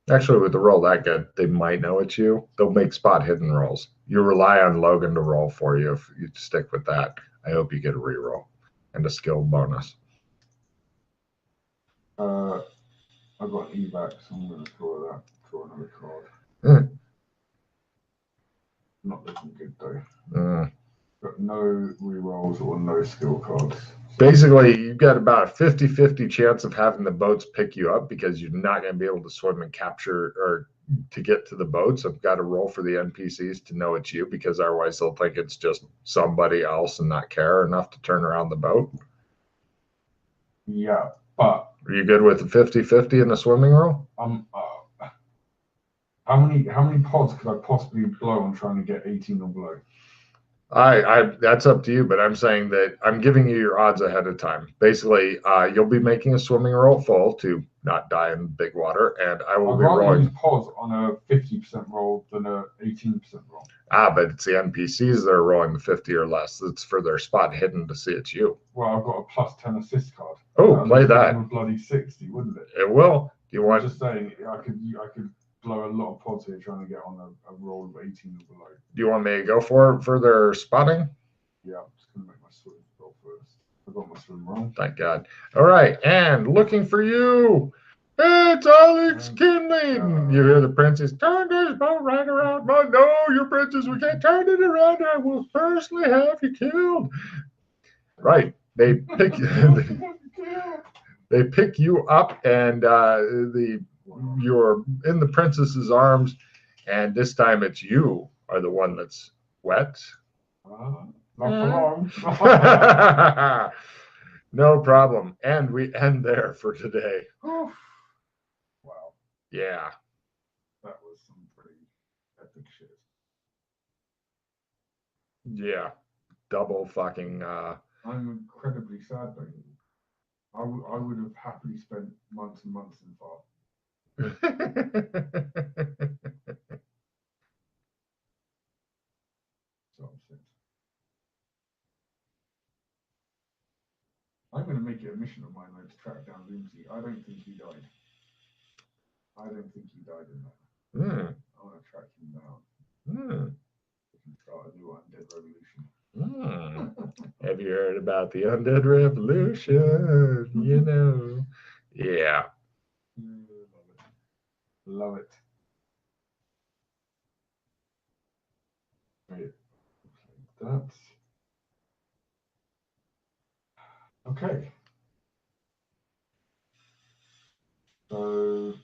Actually, with the roll that good, they might know it's you. They'll make spot hidden rolls. You rely on Logan to roll for you if you stick with that. I hope you get a reroll and a skill bonus. I've got evac, so I'm going to draw another card. Not looking good though. Got no rerolls or no skill cards. Basically, you've got about a 50-50 chance of having the boats pick you up because you're not going to be able to swim and capture or to get to the boats. I've got to roll for the NPCs to know it's you because otherwise they'll think it's just somebody else and not care enough to turn around the boat. Yeah, but are you good with the 50-50 in the swimming roll? How many pods could I possibly blow on trying to get 18 or below? That's up to you, but I'm saying that I'm giving you your odds ahead of time. Basically, you'll be making a swimming roll full to not die in big water, and I will be rolling. Use pods on a 50% roll than a 18% roll. But it's the NPCs that are rolling the 50 or less. It's for their spot hidden to see it's you. Well, I've got a +10 assist card. Oh, play that. A bloody 60, wouldn't it? It will. Do you want? I'm just saying, I could blow a lot of pods here trying to get on a roll of 18 or below. Do you want me to go for their spotting? Yeah, I'm just going to make my swim roll first. I got my swim roll. Thank God. All right, and looking for you. It's Alex Kinley. You hear the princess, turn this boat right around. Oh, no, your princess, we can't turn it around. I will personally have you killed. Right. They pick they pick you up, and you're in the princess's arms, and this time it's you are the one that's wet. Not for long. No problem. And we end there for today. Wow. Yeah. That was some pretty epic shit. Yeah. Double fucking. I'm incredibly sad though. I would have happily spent months and months in far. So upset. I'm going to make it a mission of mine though to track down Lindsay. I don't think he died. I don't think he died in that. I want to track him down. We can start a new undead revolution. Have you heard about the undead revolution? You know. Yeah. Love it. Right. That. Okay. So,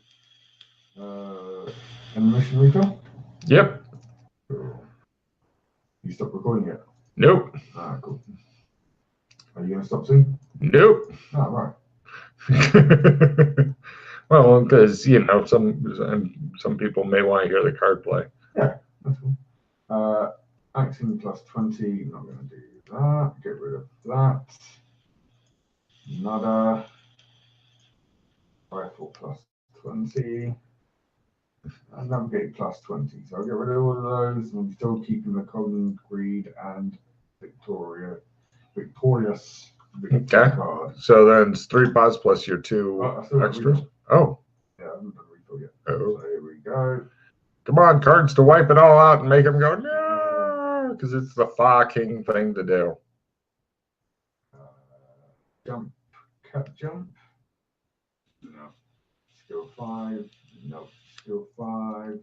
and mission recall? Yep. Cool. You stopped recording yet? Nope. Ah, cool. Are you going to stop soon? Nope. Ah, right. Well, because some people may want to hear the card play. Yeah, that's cool. Acting plus 20. Not going to do that. Get rid of that. Nada. Rifle plus 20. And navigate plus 20. So I'll get rid of all of those, and I'm still keeping the Common Greed and victorious Okay. card. So then it's 3 pods plus your 2 extras. Oh. Yeah, I haven't done refill yet. Oh. So here we go. Come on, cards to wipe it all out and make them go, no, because it's the fucking thing to do. Jump, cut jump. No. Skill 5. No. Skill 5.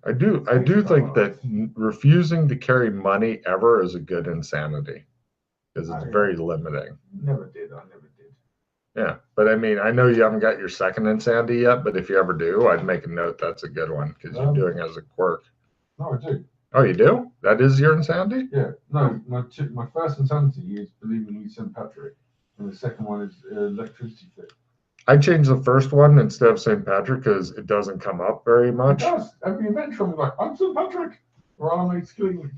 I do think that refusing to carry money ever is a good insanity, because it's very limiting. Never did. I never did. Yeah, but I mean, I know you haven't got your second insanity yet, but if you ever do, I'd make a note that's a good one, because you're doing it as a quirk. No, I do. Oh, you do? That is your insanity? Yeah. No, my first insanity is believing he's St. Patrick, and the second one is electricity fit. I changed the first one instead of St. Patrick because it doesn't come up very much. It does. Every adventure, I'm like, I'm St. Patrick, or I'm killing.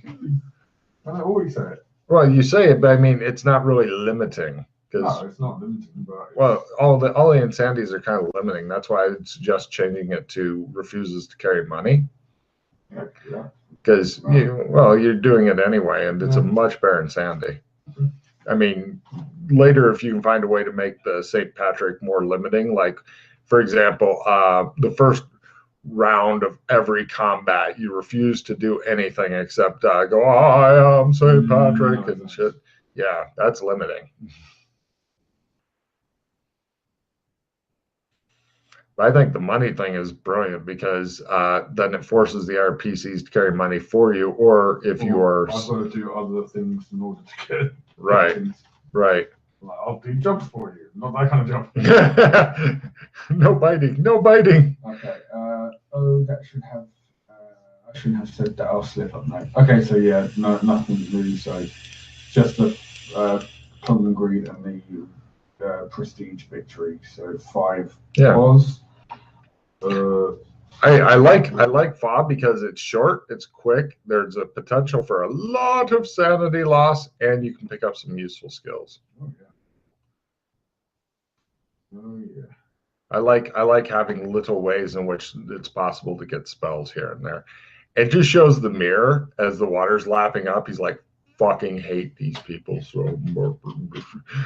And I always say it. Well, you say it, but I mean, it's not really limiting. No, it's not limiting, but well, all the insanities are kind of limiting. That's why I'd suggest changing it to refuses to carry money. Yeah. Because you're doing it anyway, and it's a much better insanity. Mm-hmm. I mean, later if you can find a way to make the St. Patrick more limiting, like for example, the first round of every combat, you refuse to do anything except go, I am St. Patrick and shit. Yeah, that's limiting. I think the money thing is brilliant because then it forces the RPCs to carry money for you, or if you are. I've got to do other things in order to get. Right. Right. Like, I'll do jumps for you, not that kind of jump. No biting. No biting. Okay. That should have. I shouldn't have said that. I'll slip up now. Okay. So yeah, no, nothing really. So just the common greed and the prestige victory. So 5 was. I like FOB because it's short, it's quick, there's a potential for a lot of sanity loss, and you can pick up some useful skills. Oh yeah. I like having little ways in which it's possible to get spells here and there. It just shows the mirror as the water's lapping up. He's like, fucking hate these people so much.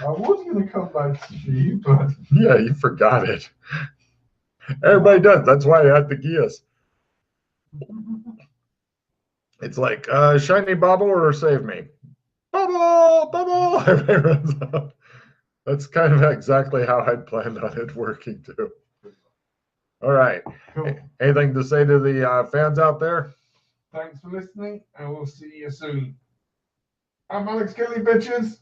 I was gonna come back to you, but yeah, you forgot it. Everybody does. That's why I had the gears. It's like shiny bubble or save me. Bubble. Everybody runs up. That's kind of exactly how I'd planned on it working too. All right. Cool. Anything to say to the fans out there? Thanks for listening, and we'll see you soon. I'm Alex Kelly, bitches.